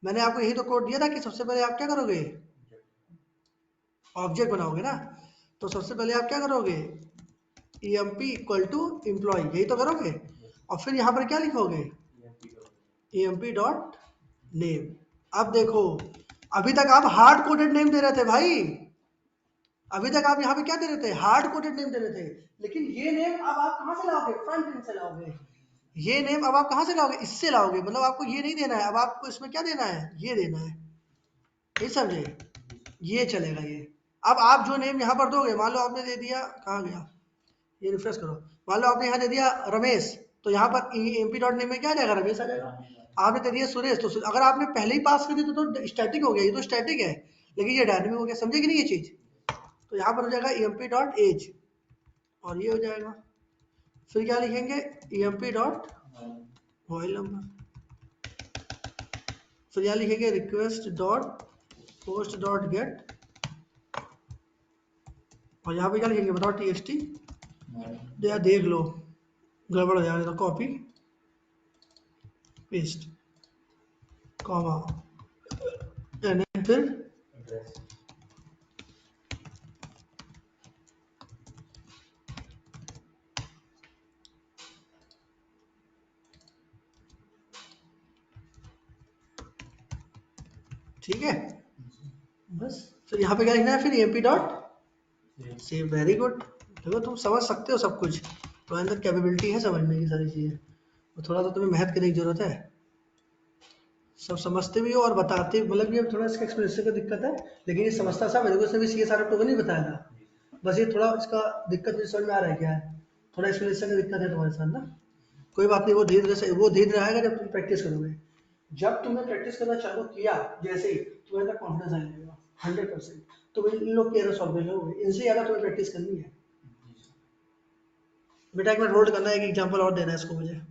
मैंने आपको यही तो कोड दिया था कि सबसे पहले आप क्या करोगे, ऑब्जेक्ट बनाओगे ना। तो सबसे पहले आप क्या करोगे, emp इक्वल टू एम्प्लॉय, यही तो करोगे। और फिर यहाँ पर क्या लिखोगे, emp डॉट नेम। अब देखो, अभी तक आप हार्ड कोडेड नेम दे रहे थे भाई, अभी तक आप यहाँ पे क्या दे रहे थे, हार्ड कोडेड नेम दे रहे थे। लेकिन ये नेम अब आप कहाँ से लाओगे, फ्रंट एंड से लाओगे। ये नेम अब आप कहाँ से लाओगे, इससे लाओगे। मतलब आपको ये नहीं देना है, अब आपको इसमें क्या देना है, ये देना है, ये समझे, ये चलेगा ये। अब आप जो नेम यहाँ पर दोगे, मान लो आपने दे दिया, कहाँ गया, ये रिफ्रेश करो, मान लो आपने यहाँ दे दिया रमेश, तो यहाँ पर एमपी डॉट नेम में क्या आ जाएगा, रमेश आ जाएगा। आपने दे दिया सुरेश, तो अगर आपने पहले ही पास कर दिया तो स्टैटिक हो गया, ये तो स्टैटिक है, लेकिन ये डायनेमिक हो गया, समझे कि नहीं ये चीज। तो यहाँ पर हो जाएगा emp डॉट एज, और ये हो जाएगा। फिर क्या लिखेंगे, emp डॉट मोबाइल नंबर। फिर यहाँ लिखेंगे request dot post dot gate, और यहाँ पे क्या लिखेंगे बताओ, txt। यार देख लो, गड़बड़ हो जाएगा, तो कॉपी पेस्ट कॉमा फिर ठीक है, बस। फिर यहाँ पे क्या लिखना है, फिर emp dot save. Very good, देखो तुम समझ सकते हो सब कुछ, तुम्हारे अंदर कैपेबिलिटी है समझने की सारी चीजें। तो थोड़ा तो तुम्हें मेहनत करने की जरूरत है, सब समझते भी हो और बताते, मतलब ये थोड़ा इसका एक्सप्लेनेशन का दिक्कत है, लेकिन ये समझता सब है। देखो इसने भी सी एस आर एफ नहीं बताया था, बस ये थोड़ा इसका दिक्कत मुझे समझ में आ रहा है क्या है, थोड़ा एक्सप्लेनेशन का दिक्कत है तुम्हारे साथ ना। कोई बात नहीं, वो धीरे धीरे आएगा जब तुम प्रैक्टिस करोगे। जब तुमने प्रैक्टिस करना चालू किया जैसे ही, तुम्हें अंदर कॉन्फिडेंस आने लगेगा 100%। तुम इन लोग के एरर सॉल्व कर लोगे, इनसे ज़्यादा तुम्हें प्रैक्टिस करनी है। बेटा एक मिनट होल्ड करना है, एक एग्जांपल और देना है इसको मुझे।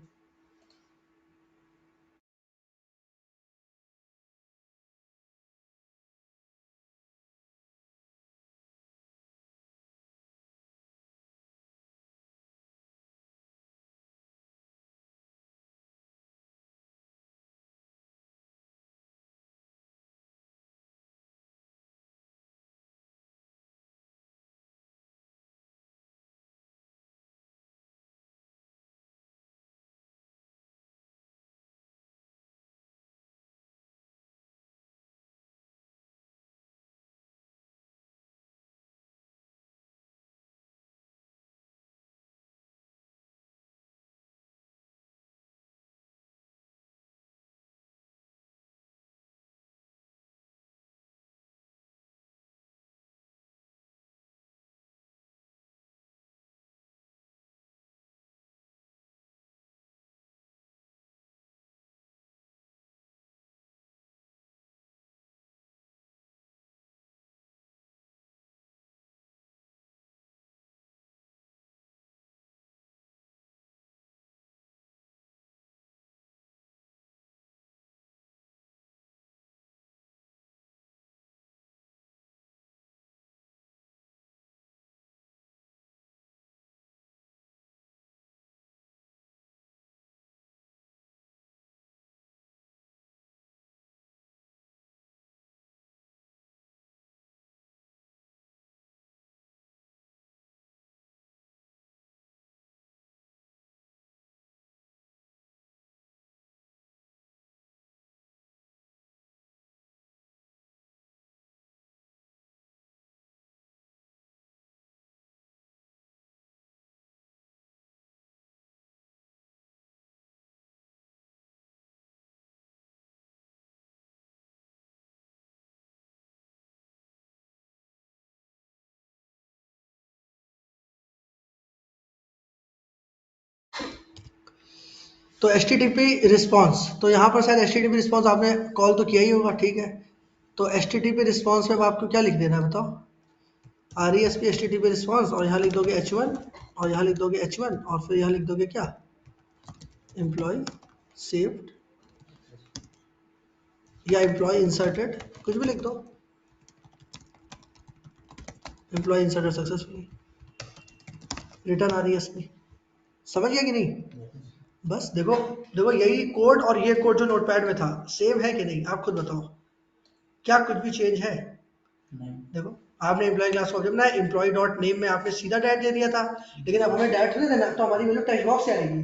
तो HTTP रिस्पॉन्स, तो यहाँ पर शायद HTTP रिस्पॉन्स आपने कॉल तो किया ही होगा, ठीक है। तो HTTP रिस्पॉन्स में अब आपको क्या लिख देना है बताओ, RESP HTTP रिस्पॉन्स, और यहाँ लिख दोगे H1 और यहाँ लिख दोगे H1 और फिर यहाँ लिख दोगे क्या, एम्प्लॉय सेव्ड या एम्प्लॉय इंसर्टेड, कुछ भी लिख दो, employee inserted successfully, return RESP। समझ गया कि नहीं? बस देखो देखो यही कोड और ये कोड जो नोटपैड में था सेम है कि नहीं, आप खुद बताओ, क्या कुछ भी चेंज है? नहीं। देखो आपने एम्प्लॉय क्लास का ऑब्जेक्ट बनाया, एम्प्लॉय डॉट नेम में आपने सीधा डायरेक्ट दे दिया था, लेकिन अब हमें डायरेक्ट नहीं देना, तो हमारी वैल्यू टेक्स्ट बॉक्स से आएगी।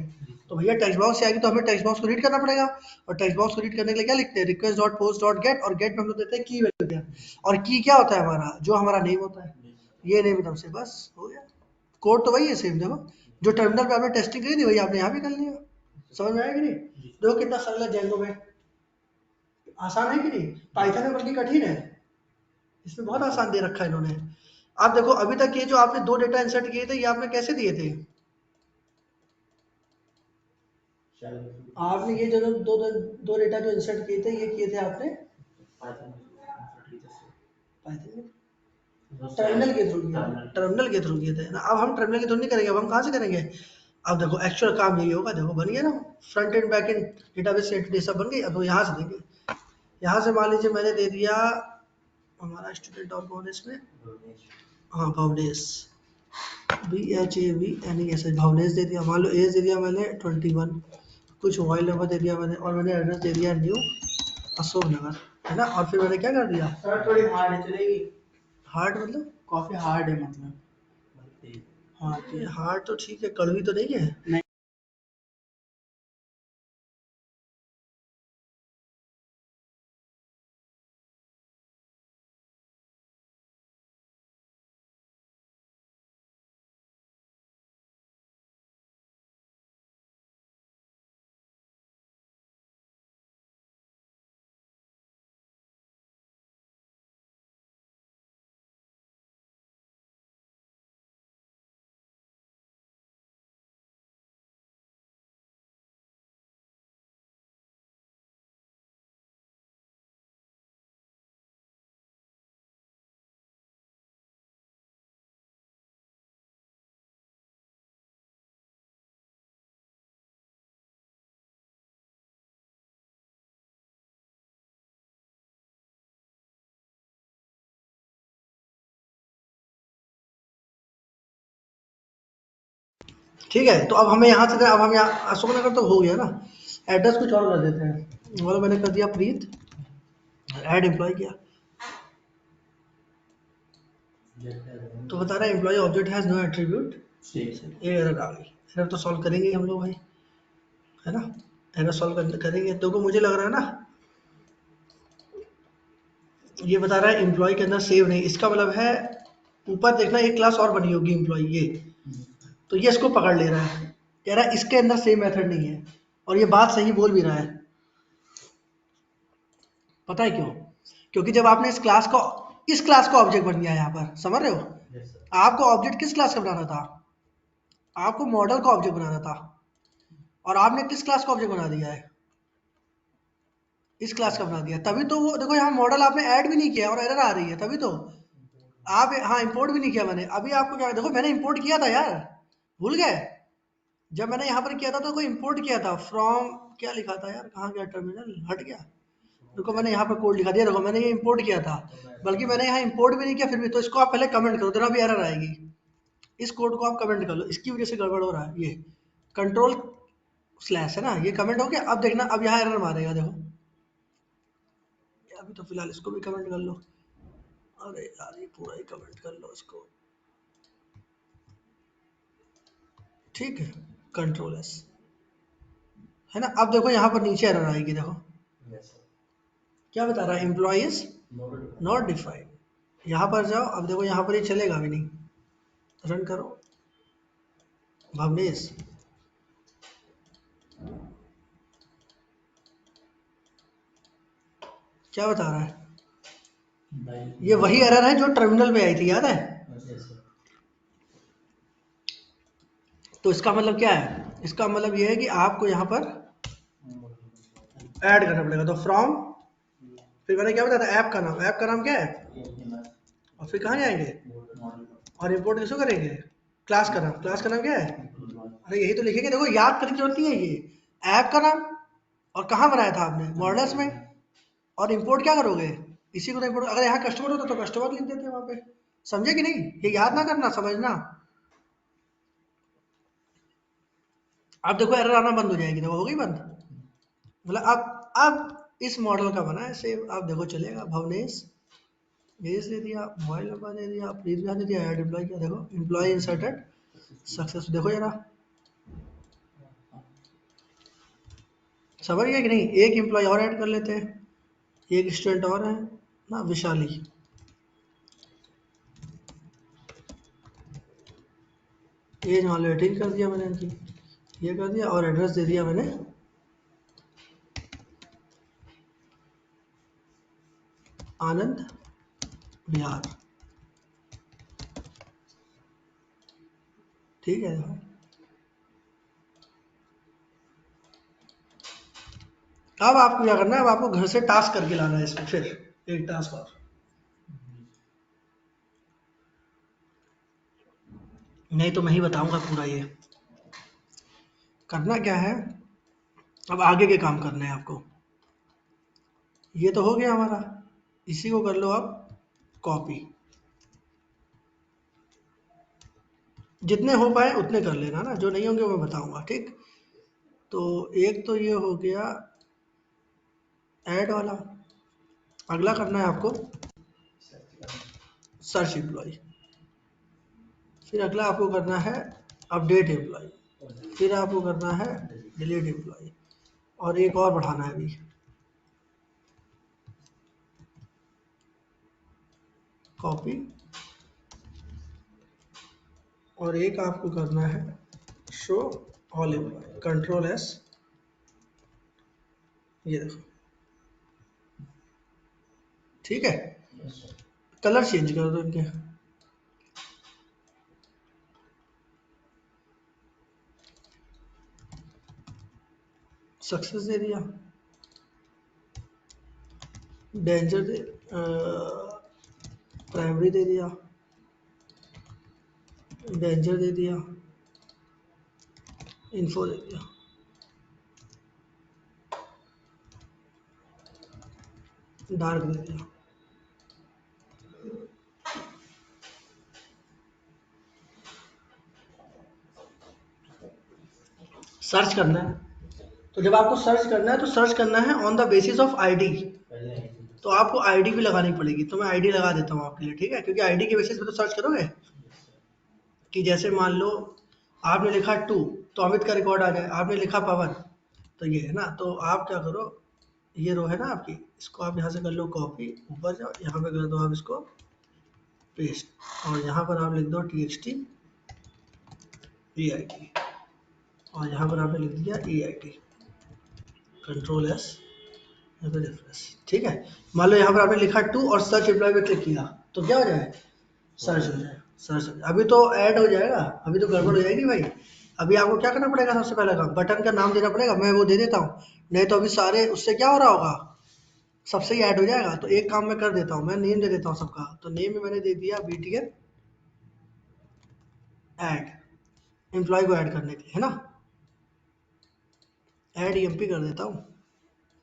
तो भैया टेक्स्ट बॉक्स से आएगी तो हमें टेक्स्ट बॉक्स को रीड करना पड़ेगा, और टेक्स्ट बॉक्स को रीड करने के लिए क्या लिखते हैं, request dot post dot gate, और गेट में हम लोग देते हैं की वैल्यू दिया, और की क्या होता है हमारा, जो हमारा नेम होता है, ये नेम एकदम से, बस हो गया। कोड तो वही है सेम, देखो जो टर्मिनल पे आपने टेस्टिंग करी थी वही आपने यहाँ भी कर लिया। समझ में आया कि नहीं? देखो कितना सरल है, जेंगो में आसान है कि नहीं, पाइथन में बल्कि कठिन है, इसमें बहुत आसान दे रखा है इन्होंने। आप देखो अभी तक ये जो आपने 2 डेटा इंसर्ट किए थे ये आपने कैसे दिए थे, आपने ये जो दो डेटा जो इंसर्ट किए थे ये किए थे आपने टर्मिनल के थ्रू किए थे, टर्मिनल के थ्रू किए थे ना। अब हम टर्मिनल के थ्रू नहीं करेंगे, अब हम कहाँ से करेंगे, अब देखो एक्चुअल काम यही होगा, देखो बन गया ना, front end back and database entity सब बन गई। अब यहाँ से देंगे, यहाँ से मान लीजिए मैंने दे दिया हमारा स्टूडेंट और भवनेश में, हाँ भवनेश, BHAVNES भवनेश दे दिया, मान लो एज दे दिया मैंने 21, कुछ मोबाइल नंबर दे दिया मैंने, और मैंने एड्रेस दे दिया न्यू अशोक नगर, है ना। और फिर मैंने क्या कर दिया, सर थोड़ी हार्ड है, चलेगी? हार्ड मतलब, काफी हार्ड है मतलब। हाँ ये हार्ड तो ठीक है, कड़वी तो नहीं है। नहीं। ठीक है, तो अब हमें यहाँ से, अब हम यहाँ अशोक नगर तो हो गया ना, एड्रेस कुछ और कर देते हैं, मतलब मैंने कर दिया प्रीत, ऐड एम्प्लॉय किया, तो बता रहा है employee object has no attribute, ये एरर आ गई। एरर तो सॉल्व करेंगे हम लोग भाई, है ना, एरर सॉल्व करेंगे। तो मुझे लग रहा है ना, ये बता रहा है एम्प्लॉय के अंदर सेव नहीं, इसका मतलब है ऊपर देखना एक क्लास और बनी होगी एम्प्लॉय, ये तो ये इसको पकड़ ले रहा है, कह रहा है इसके अंदर सेव मेथड नहीं है, और ये बात सही बोल भी रहा है। पता है क्यों? क्योंकि जब आपने इस क्लास का ऑब्जेक्ट बन गया यहाँ पर, समझ रहे हो, आपको ऑब्जेक्ट किस क्लास का बनाना था, आपको मॉडल का ऑब्जेक्ट बनाना था, और आपने किस क्लास का ऑब्जेक्ट बना दिया है, इस क्लास का बना दिया, तभी तो वो देखो यहाँ मॉडल आपने ऐड भी नहीं किया और एरर आ रही है, तभी तो आप, हाँ इंपोर्ट भी नहीं किया मैंने, अभी आपको क्या, देखो मैंने इंपोर्ट किया था यार, भूल गए, जब मैंने यहाँ पर किया था तो कोई इंपोर्ट किया था फ्रॉम, क्या लिखा था यार, कहाँ गया टर्मिनल, हट गया, देखो मैंने यहाँ पर कोड लिखा दिया, देखो मैंने ये इंपोर्ट किया था, बल्कि मैंने यहाँ इंपोर्ट भी नहीं किया फिर भी, तो इसको आप पहले कमेंट करो, तेरा भी एरर आएगी, इस कोड को आप कमेंट कर लो, इसकी वजह से गड़बड़ हो रहा है, ये कंट्रोल स्लैश है ना, ये कमेंट हो गया। अब देखना अब यहाँ एरर मारेगा, देखो अभी तो फिलहाल इसको भी कमेंट कर लो, अरे यार ये पूरा ही कमेंट कर लो इसको, ठीक है, कंट्रोल एस, है ना। अब देखो यहाँ पर नीचे एरर आएगी, देखो क्या बता रहा है, एम्प्लॉय इज नॉट डिफाइंड, यहाँ पर जाओ, अब देखो यहाँ पर ये चलेगा भी नहीं, रन करो भवनेश, क्या बता रहा है, ये वही एरर है जो टर्मिनल पे आई थी, याद है, तो इसका मतलब क्या है, इसका मतलब ये है कि आपको यहाँ पर ऐड करना पड़ेगा। तो फ्रॉम, फिर मैंने क्या बताया था, ऐप का नाम क्या है, और फिर कहाँ जाएंगे, और इंपोर्ट किसको करेंगे, क्लास का नाम क्या है, अरे यही तो लिखेंगे, देखो याद करने की जरूरत नहीं है, ये ऐप का नाम, और कहाँ बनाया था आपने, मॉडल्स में, और इंपोर्ट क्या करोगे, इसी को तो इंपोर्ट, अगर यहाँ कस्टमर होता तो कस्टमर लिख देते वहां पे, समझे कि नहीं, ये याद ना करना, समझना। अब देखो एरर आना बंद हो जाएगी, देखो हो गई बंद, मतलब अब इस मॉडल का बना है सेव, आप देखो चलेगा, भवनेश एज दे दिया, मोबाइल नंबर दे दिया, प्लीज दे दिया, ऐड एम्प्लॉय क्या, देखो एम्प्लॉय इंसर्टेड सक्सेस, देखो जरा समझ गया कि नहीं। एक एम्प्लॉय और ऐड कर लेते हैं, एक स्टूडेंट और है ना, विशाली, एज मान लो 18 कर दिया मैंने इनकी, ये कर दिया, और एड्रेस दे दिया मैंने आनंद बिहार, ठीक है। अब आपको क्या करना है, अब आपको घर से टास्क करके लाना है इसमें, फिर एक टास्क और, नहीं तो मैं ही बताऊंगा पूरा, ये करना क्या है, अब आगे के काम करने हैं आपको, ये तो हो गया हमारा, इसी को कर लो आप कॉपी, जितने हो पाए उतने कर लेना ना, जो नहीं होंगे वो मैं बताऊंगा, ठीक। तो एक तो ये हो गया ऐड वाला, अगला करना है आपको सर्च एम्प्लॉय, फिर अगला आपको करना है अपडेट एम्प्लॉय, फिर आपको करना है डिलीट एम्प्लॉय, और एक और बढ़ाना है अभी, कॉपी, और एक आपको करना है show all employ, control S, ये देखो, ठीक है। कलर चेंज कर दो इनके, सक्सेस दे दिया, डेंजर दे, प्राइमरी दे दिया, डेंजर दे दिया, इन्फो दे दिया, डार्क दे दिया, सर्च करना है। तो जब आपको सर्च करना है तो सर्च करना है on the basis of ID, तो आपको आईडी भी लगानी पड़ेगी, तो मैं आईडी लगा देता हूँ आपके लिए, ठीक है, क्योंकि आईडी के बेसिस पे तो सर्च करोगे, कि जैसे मान लो आपने लिखा 2, तो अमित का रिकॉर्ड आ जाए, आपने लिखा पवन, तो ये है ना, तो आप क्या करो, ये रो है ना आपकी, इसको आप यहाँ से कर लो कॉपी, ऊपर जाओ, यहाँ पे कर दो आप इसको पेस्ट, और यहाँ पर आप लिख दो txt eid, और यहाँ पर आपने लिख दिया eid, कंट्रोल एस, यहाँ पे रेफरेंस, ठीक है। मान लो यहाँ पर आपने लिखा 2 और सर्च एम्प्लॉय पे क्लिक किया, तो क्या हो जाए, सर्च हो जाए, सर्च हो जाए, अभी तो ऐड हो जाएगा, अभी तो गड़बड़ हो जाएगी भाई। अभी आपको क्या करना पड़ेगा, सबसे पहला काम बटन का नाम देना पड़ेगा, मैं वो दे देता हूँ, नहीं तो अभी सारे उससे क्या हो रहा होगा, सबसे ही ऐड हो जाएगा। तो एक काम मैं कर देता हूँ, मैं नेम दे देता हूँ सबका, तो नेम में मैंने दे दिया BTN ऐड, एम्प्लॉय को ऐड करने के लिए, है ना, ऐड EMP कर देता हूँ,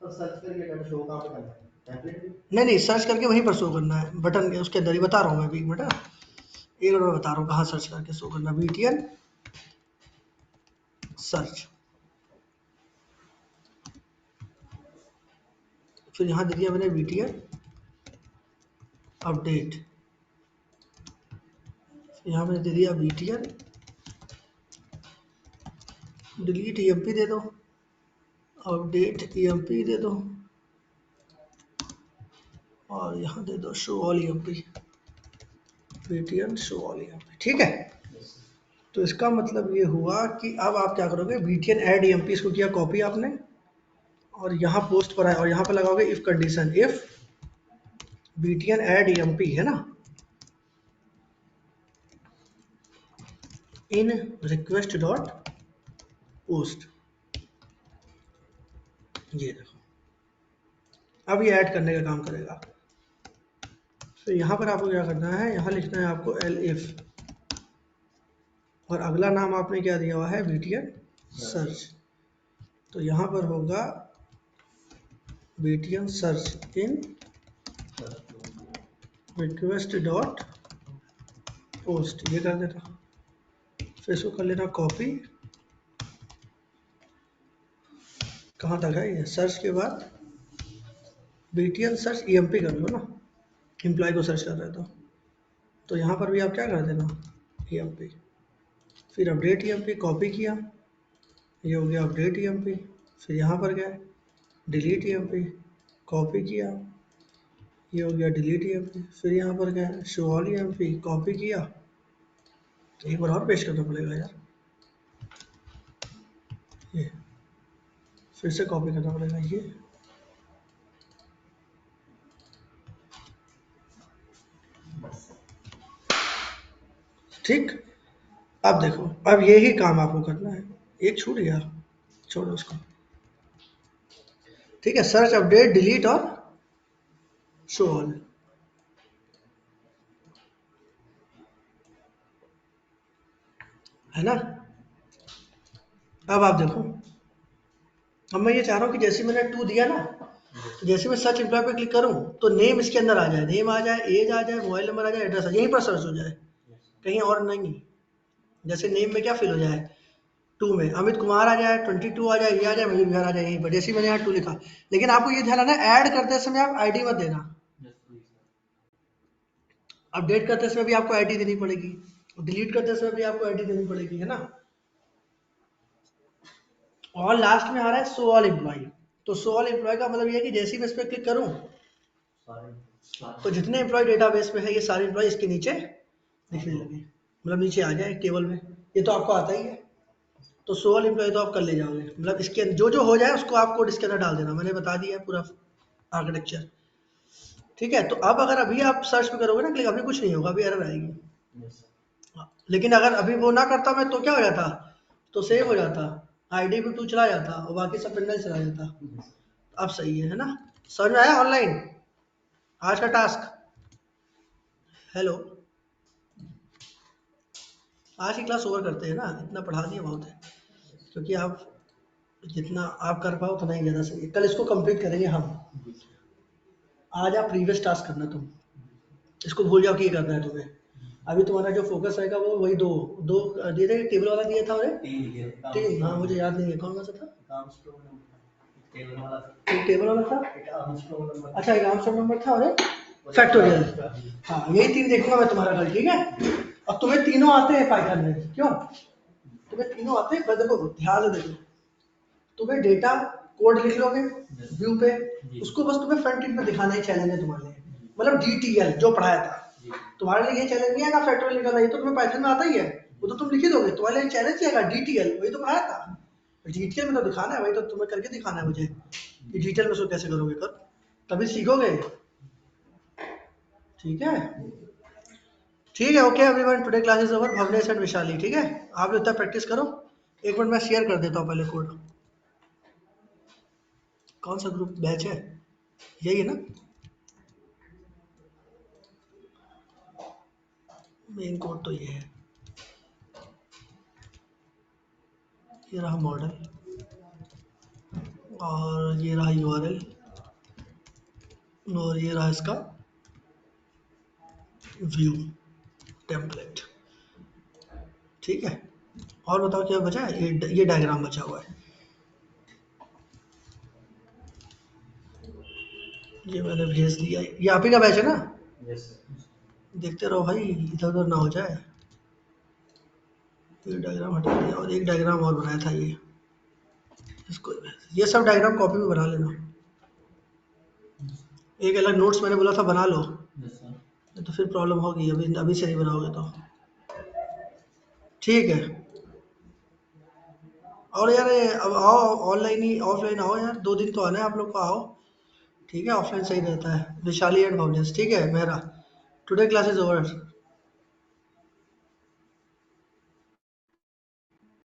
तो सर्च करके कर शो कहाँ पे करना है, टेम्पलेट में? नहीं सर्च करके वहीं पर शो करना है, बटन के उसके अंदर ही बता रहा हूँ मैं भी, एक मिनट, एक मिनट में बता रहा हूँ कहाँ सर्च करके शो करना, BTN सर्च, फिर यहाँ दे दिया मैंने BTN अपडेट, यहाँ मैंने दे दिया BTN डिलीट EMP दे दो, अपडेट EMP दे दो, और यहाँ दे दो show all EMP, BTN show all EMP, ठीक है। तो इसका मतलब ये हुआ कि अब आप क्या करोगे, BTN ऐड EMP, इसको किया कॉपी आपने, और यहाँ पोस्ट पर आए, और यहाँ पर लगाओगे if condition, if BTN add EMP, है ना, इन request.post, ये देखो, अब ये ऐड करने का काम करेगा। तो यहाँ पर आपको क्या करना है, यहाँ लिखना है आपको elif, और अगला नाम आपने क्या दिया हुआ है, btn सर्च। तो यहाँ पर होगा btn search in request dot post, ये कर देना। फिर इसको कर लेना कॉपी, कहाँ तक है ये, सर्च के बाद btn सर्च emp कर लो ना, एम्प्लॉय को सर्च कर रहे हो तो यहाँ पर भी आप क्या कर देना, emp। फिर अपडेट emp कॉपी किया, ये हो गया अपडेट emp। फिर यहाँ पर गए डिलीट emp, कॉपी किया, ये हो गया डिलीट emp। फिर यहाँ पर गए शो ऑल emp, कॉपी किया, तो एक बार और पेश करना पड़ेगा यार, ये फिर से कॉपी करना पड़ेगा ये, ठीक। अब देखो, अब यही काम आपको करना है, एक छूट गया, छोड़ो उसको, ठीक है। सर्च अपडेट डिलीट और शो ऑल, है ना। अब आप देखो, अब मैं ये चाह रहा हूँ कि जैसे मैंने 2 दिया ना, तो जैसे मैं सर्च एम्प्लॉय पे क्लिक करूँ तो नेम इसके अंदर आ जाए, नेम आ जाए, एज आ जाए, मोबाइल नंबर आ जाए, एड्रेस आ जाए, यहीं पर सर्च हो जाए, कहीं और नहीं। जैसे नेम में क्या फिल हो जाए, 2 में अमित कुमार आ जाए, 22 आ जाए, ये आ जाए, मयूर विहार आ जाए, यहीं पर जैसे मैंने यहाँ 2 लिखा। लेकिन आपको ये ध्यान रखना, ऐड करते समय आप आईडी मत देना, अपडेट करते समय भी आपको आईडी देनी पड़ेगी, डिलीट करते समय भी आपको आईडी देनी पड़ेगी, है ना। और लास्ट में आ रहा है शो ऑल एम्प्लॉय। तो शो ऑल एम्प्लॉय का मतलब ये है कि जैसे ही मैं इस पर क्लिक करूं तो जितने एम्प्लॉय डेटाबेस में है ये सारे एम्प्लॉय इसके नीचे दिखने लगे, मतलब नीचे आ जाए टेबल में। ये तो आपको आता ही है, तो शो ऑल एम्प्लॉय तो आप कर ले जाओगे, मतलब इसके जो जो हो जाए उसको आप कोड इसके अंदर डाल देना, मैंने बता दिया पूरा आर्किटेक्चर, ठीक है। तो अब अगर अभी आप सर्च पे करोगे ना क्लिक, अभी कुछ नहीं होगा, अभी एरर आएगी। लेकिन अगर अभी वो ना करता मैं तो क्या हो जाता, तो सेव हो जाता, आईडी पे 2 चला जाता और बाकी सब पेंडल चला जाता। अब सही है ना, समझ में आया ऑनलाइन आज का टास्क। हेलो, आज की क्लास ओवर करते हैं ना, इतना पढ़ा दिया बहुत है, क्योंकि आप जितना आप कर पाओ उतना ही ज़्यादा सही है। कल इसको कंप्लीट करेंगे हम, आज आप प्रीवियस टास्क करना, तुम इसको भूल जाओ कि ये करना है तुम्हें। अभी तुम्हारा जो फोकस रहेगा वो वही दो दो दिए थे, टेबल वाला दिया था उन्हें 3, हाँ मुझे याद नहीं है कौन सा था, एक टेबल वाला था, अच्छा एक आर्मस्ट्रांग नंबर था और एक फैक्टोरियल, हाँ यही 3 देखूंगा मैं तुम्हारा कल, ठीक है। और तुम्हें तीनों आते हैं पाइथन में, क्यों तुम्हें तीनों आते हैं, देखो ध्यान से देखो, तुम्हें डेटा कोड लिख लोगे व्यू पे, उसको बस तुम्हें फ्रंट एंड में दिखाना ही चैलेंज है तुम्हारे लिए, मतलब डीटीएल जो पढ़ाया था तुम्हारे लिए ये चैलेंज नहीं आएगा, फैक्टोरियल निकालना ये तो तुम्हें पाइथन में आता ही है, वो तो तुम लिख ही दोगे, तुम्हारे लिए चैलेंज आएगा डीटीएल, वही तो पढ़ाया था, डिटेल में तो दिखाना है, वही तो तुम्हें करके दिखाना है मुझे कि डिटेल में उसको कैसे करोगे, कर तभी सीखोगे, ठीक है। ठीक है, okay everyone, today class is over, Bhavnesh and Vishali, ठीक है। आप लोग इतना प्रैक्टिस करो, एक मिनट मैं शेयर कर देता हूँ पहले कोड। कौन सा ग्रुप बैच है, यही है ना, मेन कोड तो ये है, ये रहा मॉडल और ये रहा यूआरएल और ये रहा इसका व्यू टेम्पलेट, ठीक है। और बताओ क्या बचा है, ये डायग्राम बचा हुआ है, ये मैंने भेज दिया, ये आप ही का बैच है ना, देखते रहो भाई इधर उधर ना हो जाए। ये डायग्राम हटा दिया और एक डायग्राम और बनाया था, ये इसको, ये सब डायग्राम कॉपी में बना लेना, एक अलग नोट्स मैंने बोला था बना लो, तो फिर प्रॉब्लम होगी, अभी अभी से नहीं बनाओगे तो, ठीक है। और यार अब आओ ऑनलाइन ही, ऑफलाइन आओ यार, 2 दिन तो आना है आप लोग को, आओ, ठीक है। ऑफलाइन सही रहता है, विशाली एंड भवनेश, ठीक है। Mehra, today class is over.